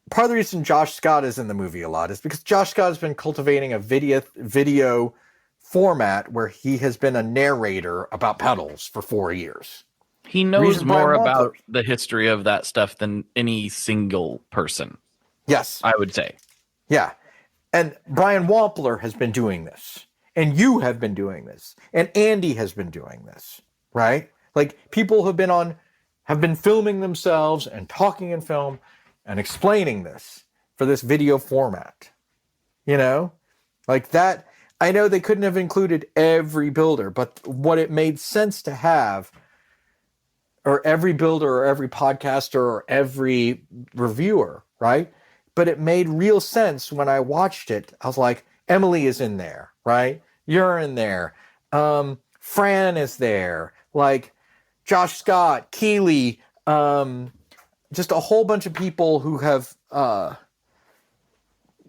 part of the reason Josh Scott is in the movie a lot is because Josh Scott has been cultivating a video format where he has been a narrator about pedals for 4 years. He knows more about the history of that stuff than any single person. Yes. I would say. Yeah. And Brian Wampler has been doing this. And you have been doing this. And Andy has been doing this. Right? Like, people have been filming themselves and talking in film and explaining this for this video format. You know? Like that. I know they couldn't have included every builder, but what it made sense to have, or every builder or every podcaster or every reviewer, right? But it made real sense when I watched it. I was like, Emily is in there, right? You're in there. Fran is there. Like, Josh Scott, Keeley, just a whole bunch of people who have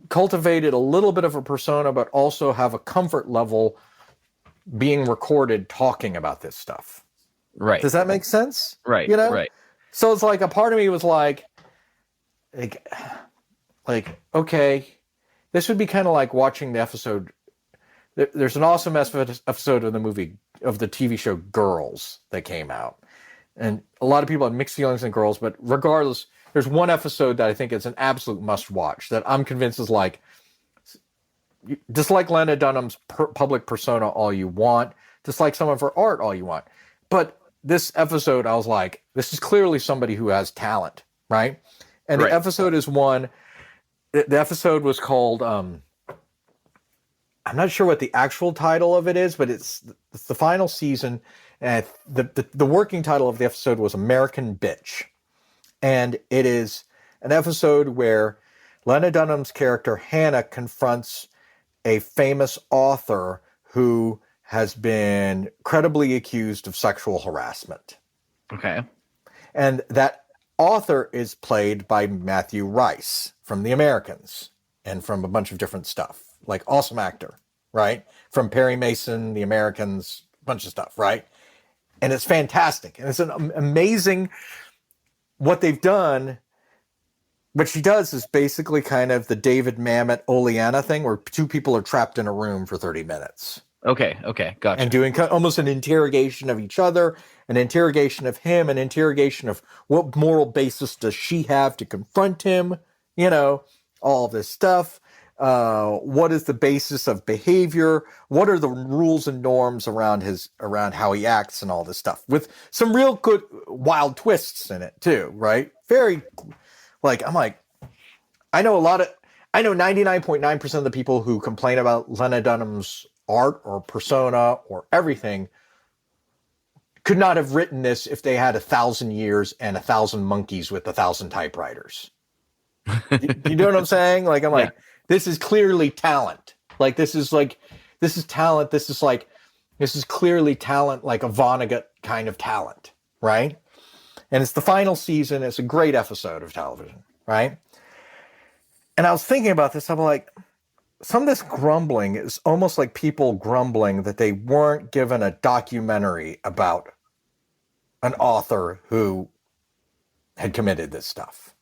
cultivated a little bit of a persona, but also have a comfort level being recorded talking about this stuff. Right. Does that make sense? Right. You know? Right. So it's like a part of me was like like, okay, this would be kind of like watching the episode. There's an awesome episode of the TV show Girls that came out. And a lot of people have mixed feelings on Girls, but regardless, there's one episode that I think is an absolute must watch that I'm convinced is like, dislike Lena Dunham's public persona all you want, dislike some of her art all you want. But this episode, I was like, this is clearly somebody who has talent, right? And the episode is one, the episode was called, I'm not sure what the actual title of it is, but it's the final season. And the working title of the episode was American Bitch. And it is an episode where Lena Dunham's character, Hannah, confronts a famous author who has been credibly accused of sexual harassment. Okay. And that author is played by Matthew Rice from The Americans and from a bunch of different stuff. Like, awesome actor, right? From Perry Mason, The Americans, a bunch of stuff, right? And it's fantastic. And it's an amazing, what they've done. What she does is basically kind of the David Mamet Oleana thing where two people are trapped in a room for 30 minutes. Okay, gotcha. And doing almost an interrogation of each other, an interrogation of him, an interrogation of what moral basis does she have to confront him, all this stuff. What is the basis of behavior? What are the rules and norms around how he acts and all this stuff, with some real good wild twists in it too, right? Very, I know 99.9% of the people who complain about Lena Dunham's art or persona or everything could not have written this if they had 1,000 years and 1,000 monkeys with 1,000 typewriters. You know what I'm saying? This is clearly talent. This is talent. This is clearly talent, like a Vonnegut kind of talent, right? And it's the final season. It's a great episode of television, right? And I was thinking about this. I'm like, some of this grumbling is almost like people grumbling that they weren't given a documentary about an author who had committed this stuff.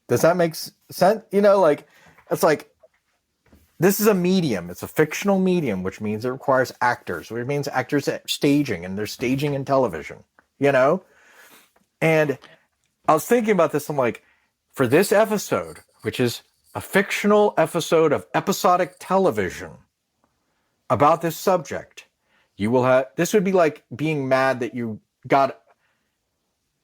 Does that make sense? It's like, this is a medium. It's a fictional medium, which means it requires actors, which means actors at staging, and they're staging in television, And I was thinking about this. I'm like, for this episode, which is a fictional episode of episodic television about this subject, this would be like being mad that you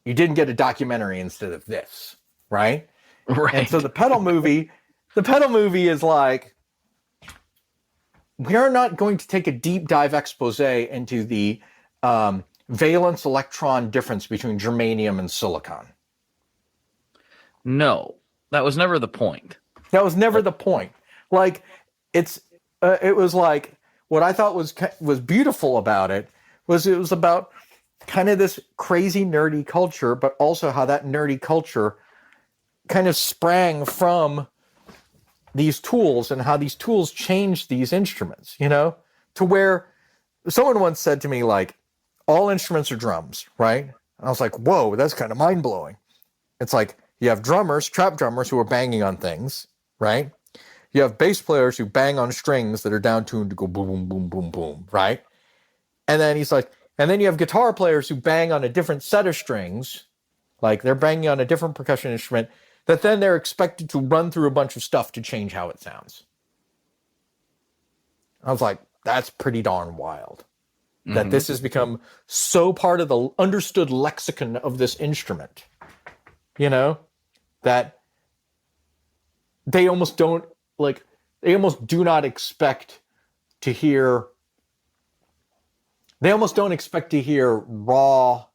didn't get a documentary instead of this, right? Right. And so the pedal movie is like, we are not going to take a deep dive expose into the valence electron difference between germanium and silicon. No, that was never the point. That was never the point. It was like, what I thought was beautiful about it was about kind of this crazy nerdy culture, but also how that nerdy culture kind of sprang from these tools and how these tools changed these instruments, to where someone once said to me, all instruments are drums, right? And I was like, whoa, that's kind of mind blowing. It's like, you have trap drummers who are banging on things, right? You have bass players who bang on strings that are down tuned to go boom, boom, boom, boom, boom, right? And then he's like, and then you have guitar players who bang on a different set of strings, like they're banging on a different percussion instrument, that then they're expected to run through a bunch of stuff to change how it sounds. I was like, that's pretty darn wild. Mm-hmm. That this has become so part of the understood lexicon of this instrument, that they almost do not expect to hear, they almost don't expect to hear raw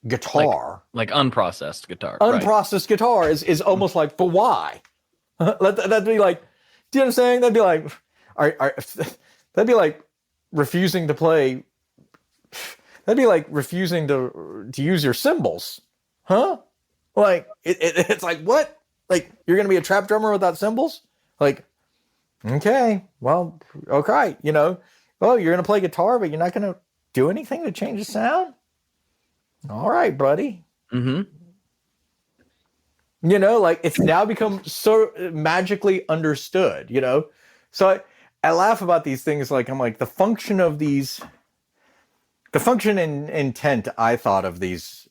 guitar. Like unprocessed guitar. Unprocessed guitar is almost like, but why? That'd be like, do you know what I'm saying? That'd be like, that'd be like refusing to play. That'd be like refusing to use your cymbals. Huh? It's like, what? Like, you're going to be a trap drummer without cymbals? Like, okay, well, okay, well, you're going to play guitar, but you're not going to do anything to change the sound? All right, buddy. Mm-hmm. You know, like it's now become so magically understood, you know? So I laugh about these things. Like, I'm like, the function and intent I thought of these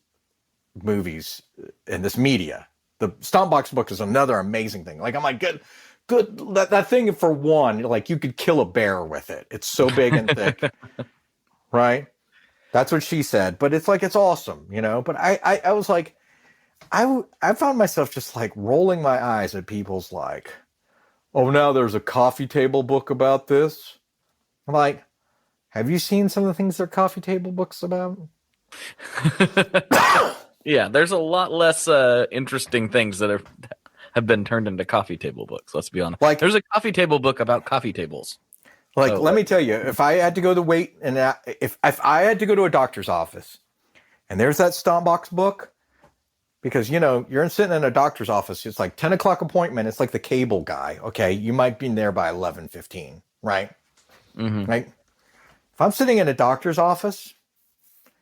movies and this media. The Stompbox book is another amazing thing. Like, I'm like, good. That thing, for one, like, you could kill a bear with it. It's so big and thick. Right? That's what she said. But it's like, it's awesome, you know? But I was like, I found myself just like rolling my eyes at people's like, oh, now there's a coffee table book about this. I'm like, have you seen some of the things their coffee table books about? Yeah, there's a lot less interesting things that have been turned into coffee table books. Let's be honest. Like, there's a coffee table book about coffee tables. Like, let me tell you, if I had to go if I had to go to a doctor's office, and there's that Stompbox book, because, you know, you're sitting in a doctor's office, it's like 10 o'clock appointment. It's like the cable guy. Okay, you might be there by 11:15, right? Mm-hmm. Right. If I'm sitting in a doctor's office,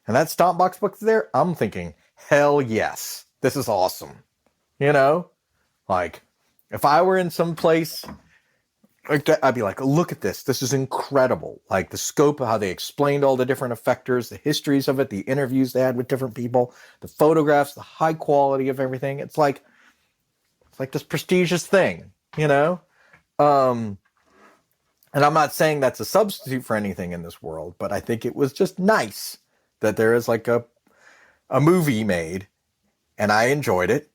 and that Stompbox book's there, I'm thinking, hell yes, this is awesome. You know, like, if I were in some place, I'd be like, look at this. This is incredible. Like, the scope of how they explained all the different effectors, the histories of it, the interviews they had with different people, the photographs, the high quality of everything. It's like this prestigious thing, you know? And I'm not saying that's a substitute for anything in this world, but I think it was just nice that there is like a movie made, and I enjoyed it.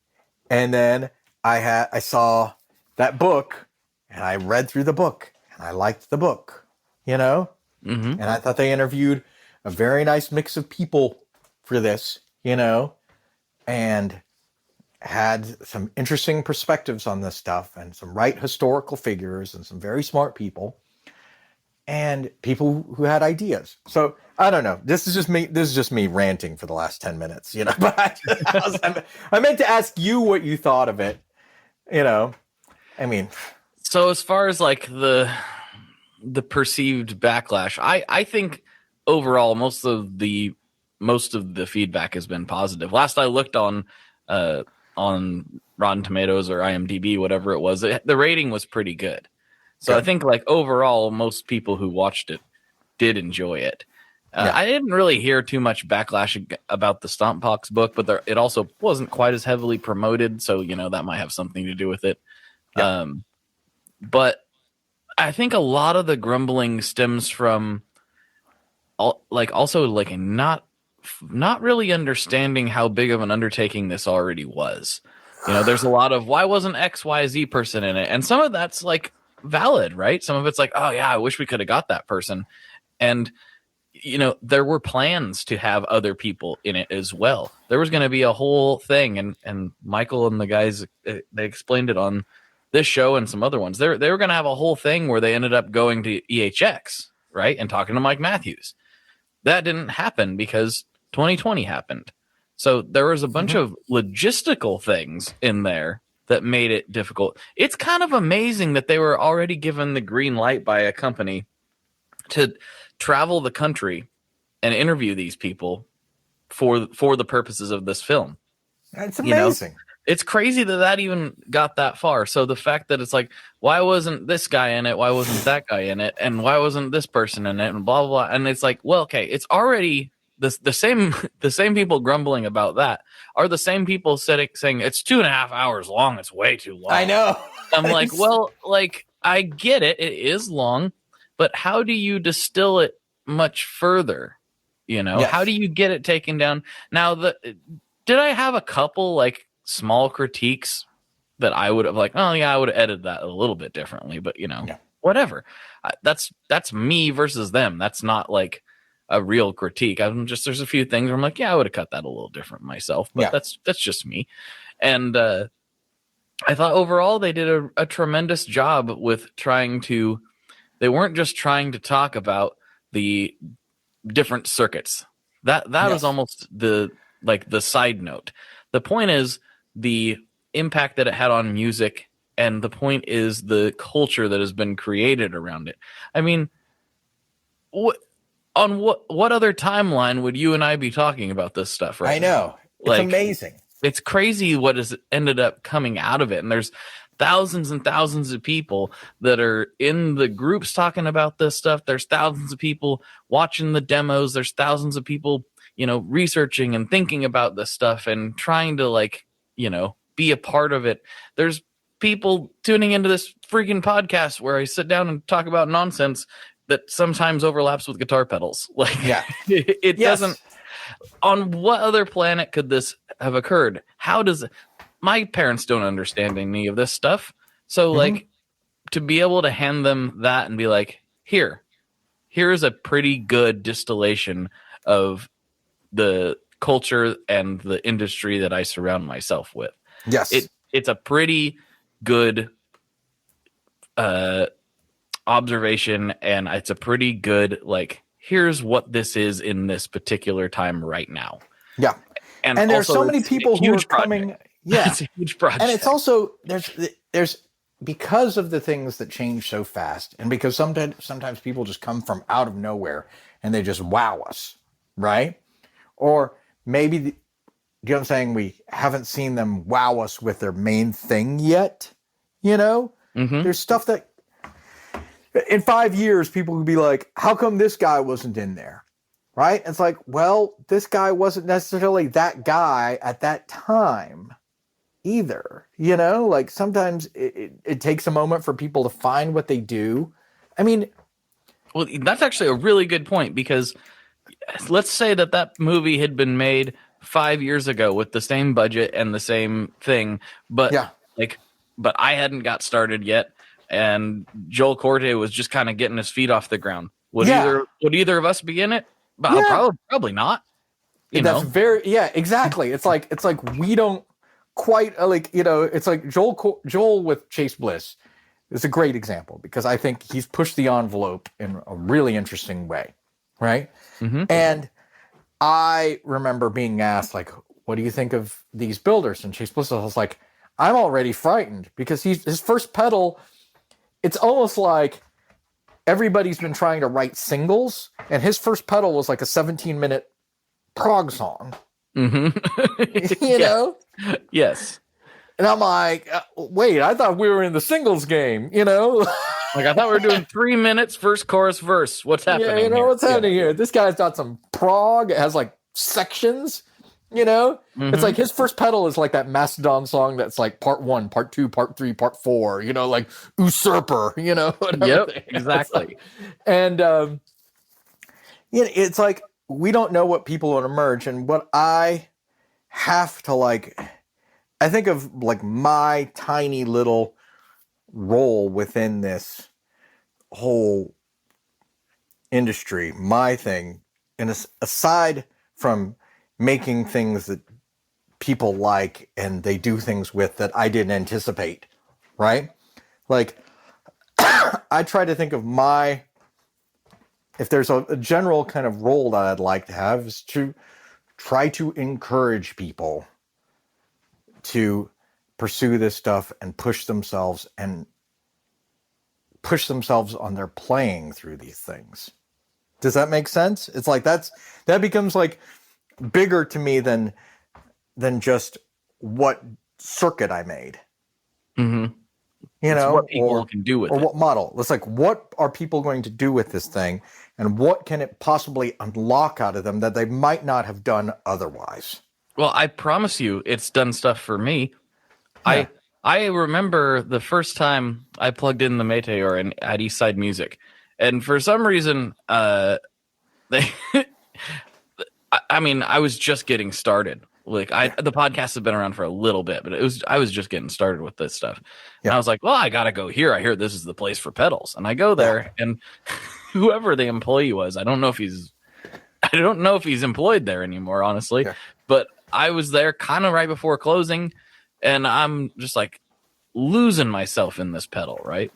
And then I saw that book, and I read through the book, and I liked the book, you know? Mm-hmm. And I thought they interviewed a very nice mix of people for this, you know, and had some interesting perspectives on this stuff, and some right historical figures, and some very smart people, and people who had ideas. So I don't know. This is just me ranting for the last 10 minutes, you know, but I meant to ask you what you thought of it, you know? I mean, so as far as like the perceived backlash, I think overall most of the feedback has been positive. Last I looked on Rotten Tomatoes or IMDb, whatever it was, the rating was pretty good. So I think like overall most people who watched it did enjoy it. I didn't really hear too much backlash about the Stompbox book, but it also wasn't quite as heavily promoted, so you know that might have something to do with it. Yeah. But I think a lot of the grumbling stems from also not really understanding how big of an undertaking this already was. You know, there's a lot of, why wasn't XYZ person in it? And some of that's like valid, right? Some of it's like, oh yeah, I wish we could have got that person. And you know, there were plans to have other people in it as well. There was going to be a whole thing, and Michael and the guys, they explained it on this show and some other ones. They were going to have a whole thing where they ended up going to EHX, right, and talking to Mike Matthews. That didn't happen because 2020 happened. So there was a bunch of logistical things in there that made it difficult. It's kind of amazing that they were already given the green light by a company to travel the country and interview these people for the purposes of this film. It's amazing. You know? It's crazy that even got that far. So the fact that it's like, why wasn't this guy in it? Why wasn't that guy in it? And why wasn't this person in it? And blah, blah, blah. And it's like, well, okay, it's already the same people grumbling about that are the same people saying it's 2.5 hours long. It's way too long. I know. I'm like, well, like, I get it. It is long, but how do you distill it much further? You know, How do you get it taken down? Now, did I have a couple like small critiques that I would have like, oh yeah, I would have edited that a little bit differently, but you know, whatever. That's me versus them. That's not like a real critique. There's a few things where I'm like, yeah, I would have cut that a little different myself, but that's just me. And I thought overall they did a tremendous job with they weren't just trying to talk about the different circuits. That was almost the side note. The point is the impact that it had on music, and the point is the culture that has been created around it. I mean, what other timeline would you and I be talking about this stuff right now? I know. It's amazing. it's crazy what has ended up coming out of it. And there's thousands and thousands of people that are in the groups talking about this stuff. There's thousands of people watching the demos. There's thousands of people, researching and thinking about this stuff and trying to be a part of it. There's people tuning into this freaking podcast where I sit down and talk about nonsense that sometimes overlaps with guitar pedals. It doesn't. On what other planet could this have occurred? How does my parents don't understand any of this stuff? So to be able to hand them that and be like, here's a pretty good distillation of the culture and the industry that I surround myself with. Yes. It's a pretty good observation, and it's a pretty good, here's what this is in this particular time right now. Yeah. And there's so many people who are coming. Yeah. It's a huge project. And it's also, there's because of the things that change so fast, and because sometimes people just come from out of nowhere and they just wow us, right? Or maybe, you know what I'm saying? We haven't seen them wow us with their main thing yet, There's stuff that in 5 years, people would be like, how come this guy wasn't in there? Right? It's like, well, this guy wasn't necessarily that guy at that time either. Sometimes it takes a moment for people to find what they do. I mean, well, that's actually a really good point, because let's say that movie had been made 5 years ago with the same budget and the same thing, but but I hadn't got started yet. And Joel Corte was just kind of getting his feet off the ground. Would either of us be in it? Probably not. Exactly. It's like we don't quite it's like Joel with Chase Bliss is a great example, because I think he's pushed the envelope in a really interesting way, right? Mm-hmm. And I remember being asked, what do you think of these builders? And Chase Bliss was like, I'm already frightened, because his first pedal. It's almost like everybody's been trying to write singles, and his first pedal was like a 17-minute prog song. Mm-hmm. you know? Yes. And I'm like, wait, I thought we were in the singles game, I thought we were doing 3 minutes, first chorus, verse. What's happening? What's happening here? This guy's got some prog. It has sections. Mm-hmm. It's like his first pedal is like that Mastodon song that's like part 1, part 2, part 3, part 4, like Usurper, whatever. Yep, exactly. And it's like we don't know what people will emerge. And what I have to I think of my tiny little role within this whole industry, my thing, and aside from making things that people like and they do things with that I didn't anticipate, right? I try to think of if there's a general kind of role that I'd like to have, is to try to encourage people to pursue this stuff and push themselves on their playing through these things. Does that make sense? It's like that becomes bigger to me than just what circuit I made. Mm-hmm. What people can do with it. Or what model. It's like, what are people going to do with this thing, and what can it possibly unlock out of them that they might not have done otherwise? Well, I promise you, it's done stuff for me. Yeah. I remember the first time I plugged in the Meteor at Eastside Music, and for some reason, I was just getting started. The podcast has been around for a little bit, but I was just getting started with this stuff. Yeah. And I was like, well, I got to go here. I hear this is the place for pedals. And I go there, and whoever the employee was, I don't know if he's employed there anymore, honestly. Yeah. But I was there kind of right before closing, and I'm just losing myself in this pedal, right?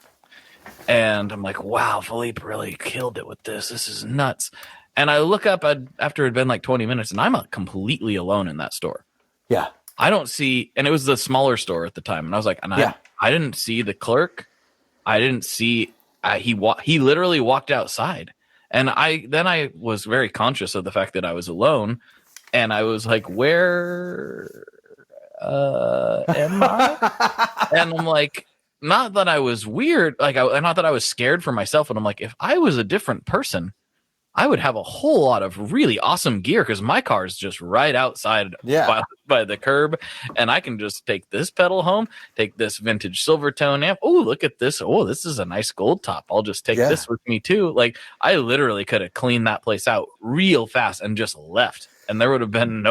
And I'm like, wow, Philippe really killed it with this. This is nuts. And I look up after it had been 20 minutes, and I'm completely alone in that store. Yeah. I don't see, and it was the smaller store at the time. And I was like, I didn't see the clerk. I didn't see, he literally walked outside. And I was very conscious of the fact that I was alone. And I was like, where am I? And I'm like, not that I was weird, like, not that I was scared for myself, but I'm like, if I was a different person, I would have a whole lot of really awesome gear because my car is just right outside by the curb, and I can just take this pedal home, take this vintage Silvertone amp. Oh, look at this. Oh, this is a nice gold top. I'll just take this with me too. Like, I literally could have cleaned that place out real fast and just left, and there would have been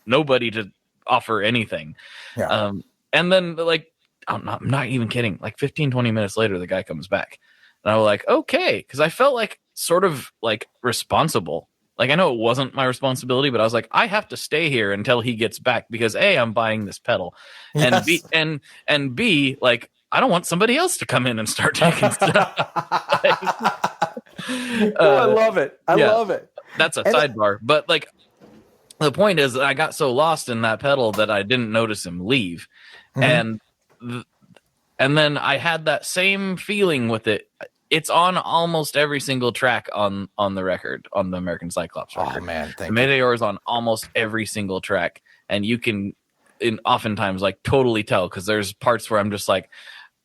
nobody to offer anything. Yeah. And then, like, I'm not even kidding. Like 15, 20 minutes later, the guy comes back. And I was like, okay. Because I felt like sort of like responsible. Like, I know it wasn't my responsibility, but I was like, I have to stay here until he gets back because A, I'm buying this pedal. And B, and B, like, I don't want somebody else to come in and start taking stuff. I love it. I love it. That's a sidebar. But like, the point is, I got so lost in that pedal that I didn't notice him leave. And then I had that same feeling with it. It's on almost every single track on the record, on the American Cyclops record. Oh man, the Meteor is on almost every single track, and you can oftentimes like totally tell because there's parts where I'm just like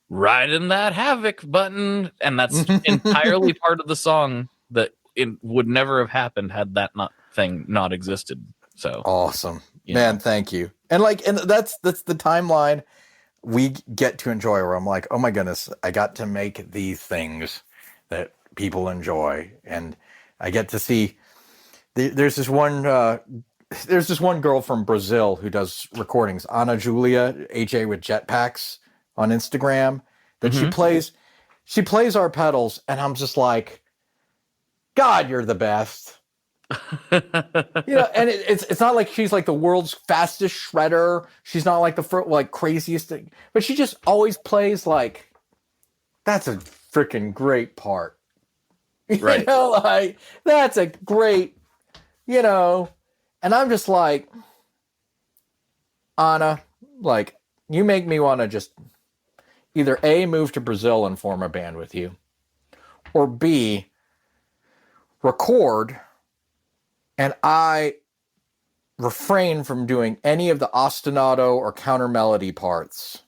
riding that Havoc button, and that's entirely part of the song that it would never have happened had that not existed. So awesome, man! Thank you. And that's the timeline we get to enjoy, where I'm like, oh my goodness, I got to make these things that people enjoy, and I get to see. There's this one girl from Brazil who does recordings, Ana Julia AJ with Jetpacks on Instagram. That she plays our pedals, and I'm just like, God, you're the best. And it's not like she's like the world's fastest shredder. She's not like the craziest thing, but she just always plays like, that's a freaking great part. Right. Like, that's a great, and I'm just like, Anna, like, you make me want to just either A, move to Brazil and form a band with you, or B, record. And I refrain from doing any of the ostinato or counter melody parts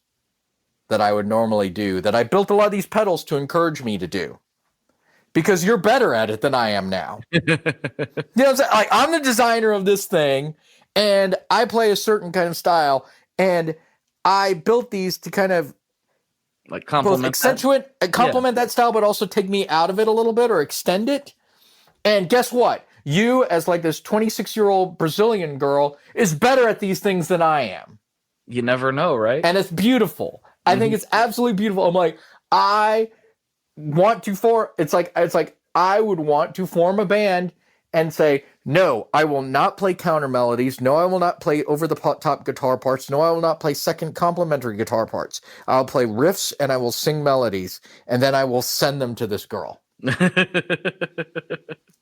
that I would normally do, that I built a lot of these pedals to encourage me to do. Because you're better at it than I am now. You know what I'm saying? Like, I'm the designer of this thing, and I play a certain kind of style, and I built these to kind of like complement that style, but also take me out of it a little bit or extend it. And guess what? You, as like this 26-year-old Brazilian girl, is better at these things than I am. You never know, right? And it's beautiful. I think it's absolutely beautiful. I'm like, I want to form. It's like I would want to form a band and say, no, I will not play counter melodies. No, I will not play over the top guitar parts. No, I will not play second complementary guitar parts. I'll play riffs and I will sing melodies, and then I will send them to this girl.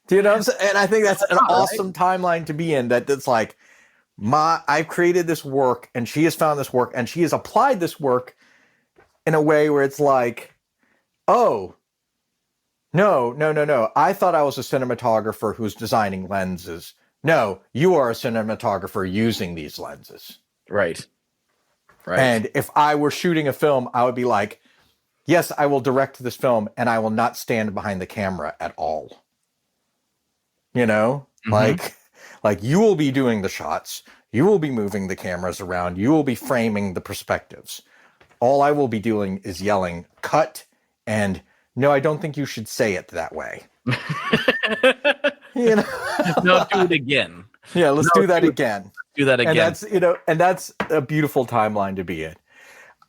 Do you know what I'm saying? And I think that's an awesome timeline to be in. That's like, I've created this work, and she has found this work, and she has applied this work in a way where it's like, oh, no. I thought I was a cinematographer who's designing lenses. No, you are a cinematographer using these lenses. Right. And if I were shooting a film, I would be like, yes, I will direct this film, and I will not stand behind the camera at all. Like you will be doing the shots. You will be moving the cameras around. You will be framing the perspectives. All I will be doing is yelling, cut, and no, I don't think you should say it that way. No, do it again. Yeah, let's do that again. Do that again. And that's a beautiful timeline to be in.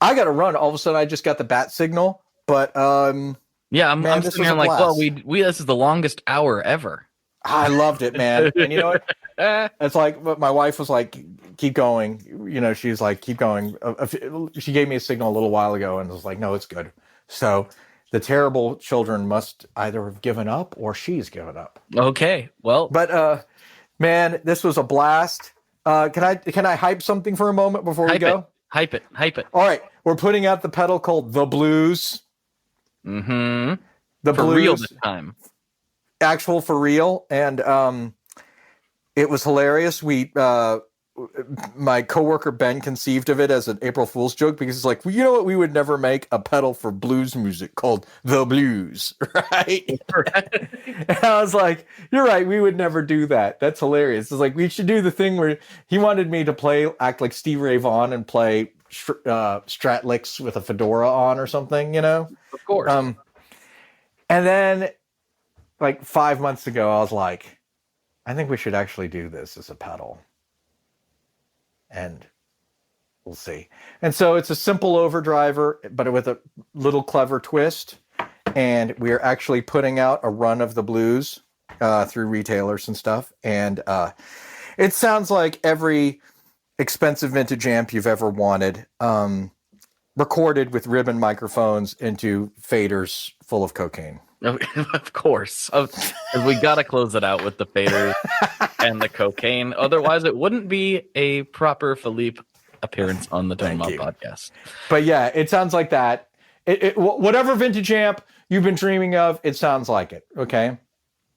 I got to run. All of a sudden, I just got the bat signal. But I'm sitting here like, well, we this is the longest hour ever. I loved it, man. And you know what? It's like, my wife was like, keep going. She's like, keep going. She gave me a signal a little while ago and was like, no, it's good. So the terrible children must either have given up or she's given up. Okay. Well, but man, this was a blast. Can I hype something for a moment before we go? Hype it. All right. We're putting out the pedal called The Blues. Mm-hmm. The for Blues. Real this time. Actual for real. And it was hilarious. We my coworker Ben conceived of it as an April Fool's joke because it's like, well, you know what? We would never make a pedal for blues music called the blues, right? And I was like, you're right. We would never do that. That's hilarious. It's like, we should do the thing where he wanted me to act like Stevie Ray Vaughan and play Strat licks with a fedora on or something, you know? Of course. And then like 5 months ago, I was like, I think we should actually do this as a pedal. And we'll see. And so it's a simple overdriver, but with a little clever twist. And we are actually putting out a run of the blues through retailers and stuff. And it sounds like every expensive vintage amp you've ever wanted, recorded with ribbon microphones into faders full of cocaine. Of course. We got to close it out with the faders and the cocaine. Otherwise, it wouldn't be a proper Philippe appearance on the Tone Mob podcast. But yeah, it sounds like that. Whatever vintage amp you've been dreaming of, it sounds like it. Okay.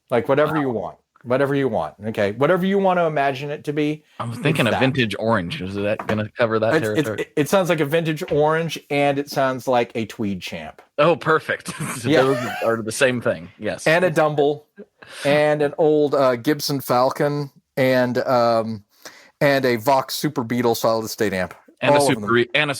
Like whatever you want. Whatever you want. Okay. Whatever you want to imagine it to be. I'm thinking a vintage orange. Is that going to cover that territory? It sounds like a vintage orange, and it sounds like a tweed champ. Oh, perfect. Those are the same thing. Yes. And a Dumble, and an old Gibson Falcon, and a Vox Super Beetle solid state amp. And a super reverb. And a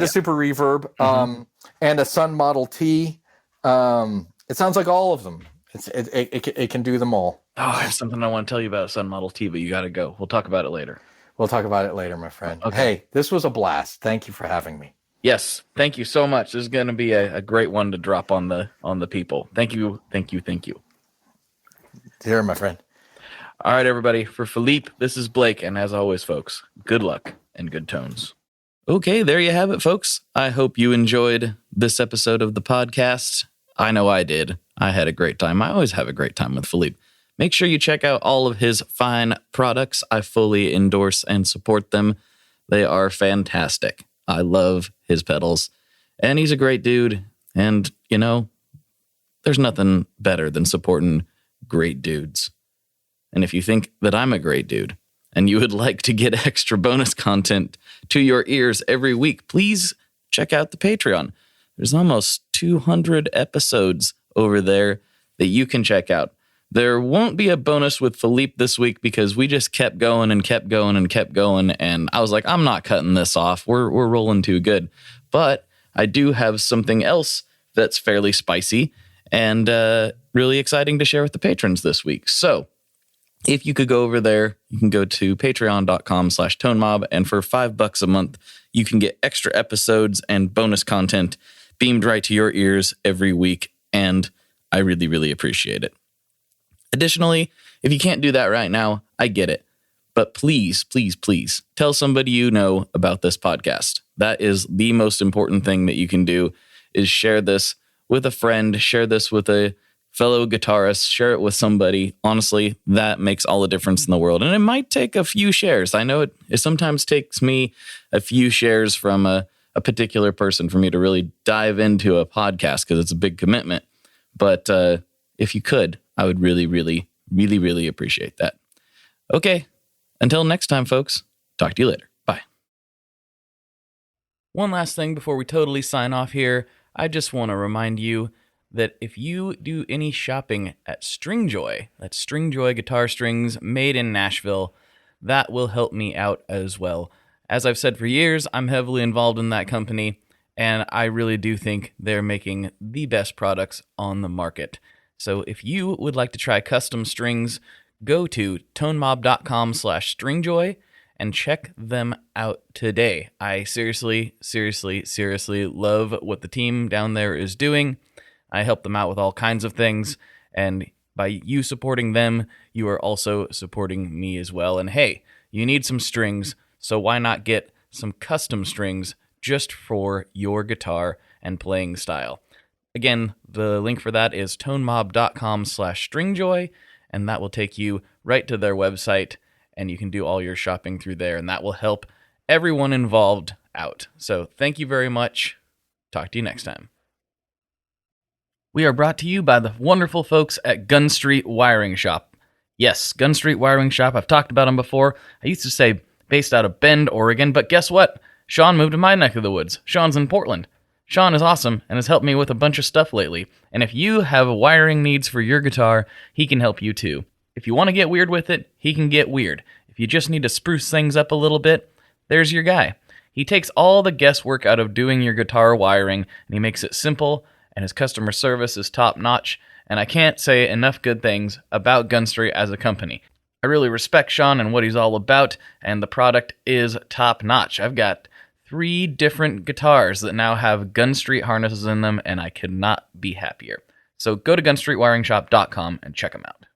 super reverb. And a Sun Model T. It sounds like all of them. It can do them all. Oh, I have something I want to tell you about Sun Model T, but you got to go. We'll talk about it later. We'll talk about it later, my friend. Okay. Hey, this was a blast. Thank you for having me. Yes, thank you so much. This is going to be a great one to drop on the people. Thank you. Here, my friend. All right, everybody. For Philippe, this is Blake, and as always, folks, good luck and good tones. Okay, there you have it, folks. I hope you enjoyed this episode of the podcast. I know I did. I had a great time. I always have a great time with Philippe. Make sure you check out all of his fine products. I fully endorse and support them. They are fantastic. I love his pedals. And he's a great dude. And, you know, there's nothing better than supporting great dudes. And if you think that I'm a great dude and you would like to get extra bonus content to your ears every week, please check out the Patreon. There's almost 200 episodes over there that you can check out. There won't be a bonus with Philippe this week because we just kept going and kept going and kept going. And I was like, I'm not cutting this off. We're rolling too good. But I do have something else that's fairly spicy and really exciting to share with the patrons this week. So if you could go over there, you can go to patreon.com/tonemob. And for $5 a month, you can get extra episodes and bonus content beamed right to your ears every week. And I really, really appreciate it. Additionally, if you can't do that right now, I get it. But please, please, please tell somebody you know about this podcast. That is the most important thing that you can do, is share this with a friend, share this with a fellow guitarist, share it with somebody. Honestly, that makes all the difference in the world. And it might take a few shares. I know it sometimes takes me a few shares from a particular person for me to really dive into a podcast because it's a big commitment. But if you could, I would really, really, really, really appreciate that. Okay, until next time, folks. Talk to you later. Bye. One last thing before we totally sign off here. I just want to remind you that if you do any shopping at Stringjoy, that's Stringjoy guitar strings made in Nashville, that will help me out as well. As I've said for years, I'm heavily involved in that company, and I really do think they're making the best products on the market. So if you would like to try custom strings, go to tonemob.com/stringjoy and check them out today. I seriously, seriously, seriously love what the team down there is doing. I help them out with all kinds of things, and by you supporting them, you are also supporting me as well. And hey, you need some strings, so why not get some custom strings just for your guitar and playing style? Again, the link for that is tonemob.com/stringjoy, and that will take you right to their website, and you can do all your shopping through there, and that will help everyone involved out. So thank you very much. Talk to you next time. We are brought to you by the wonderful folks at Gun Street Wiring Shop. Yes, Gun Street Wiring Shop. I've talked about them before. I used to say based out of Bend, Oregon, but guess what? Sean moved to my neck of the woods. Sean's in Portland. Sean is awesome and has helped me with a bunch of stuff lately. And if you have wiring needs for your guitar, he can help you too. If you want to get weird with it, he can get weird. If you just need to spruce things up a little bit, there's your guy. He takes all the guesswork out of doing your guitar wiring, and he makes it simple, and his customer service is top-notch, and I can't say enough good things about Gun Street as a company. I really respect Sean and what he's all about, and the product is top-notch. I've got 3 different guitars that now have Gun Street harnesses in them, and I could not be happier. So go to gunstreetwiringshop.com and check them out.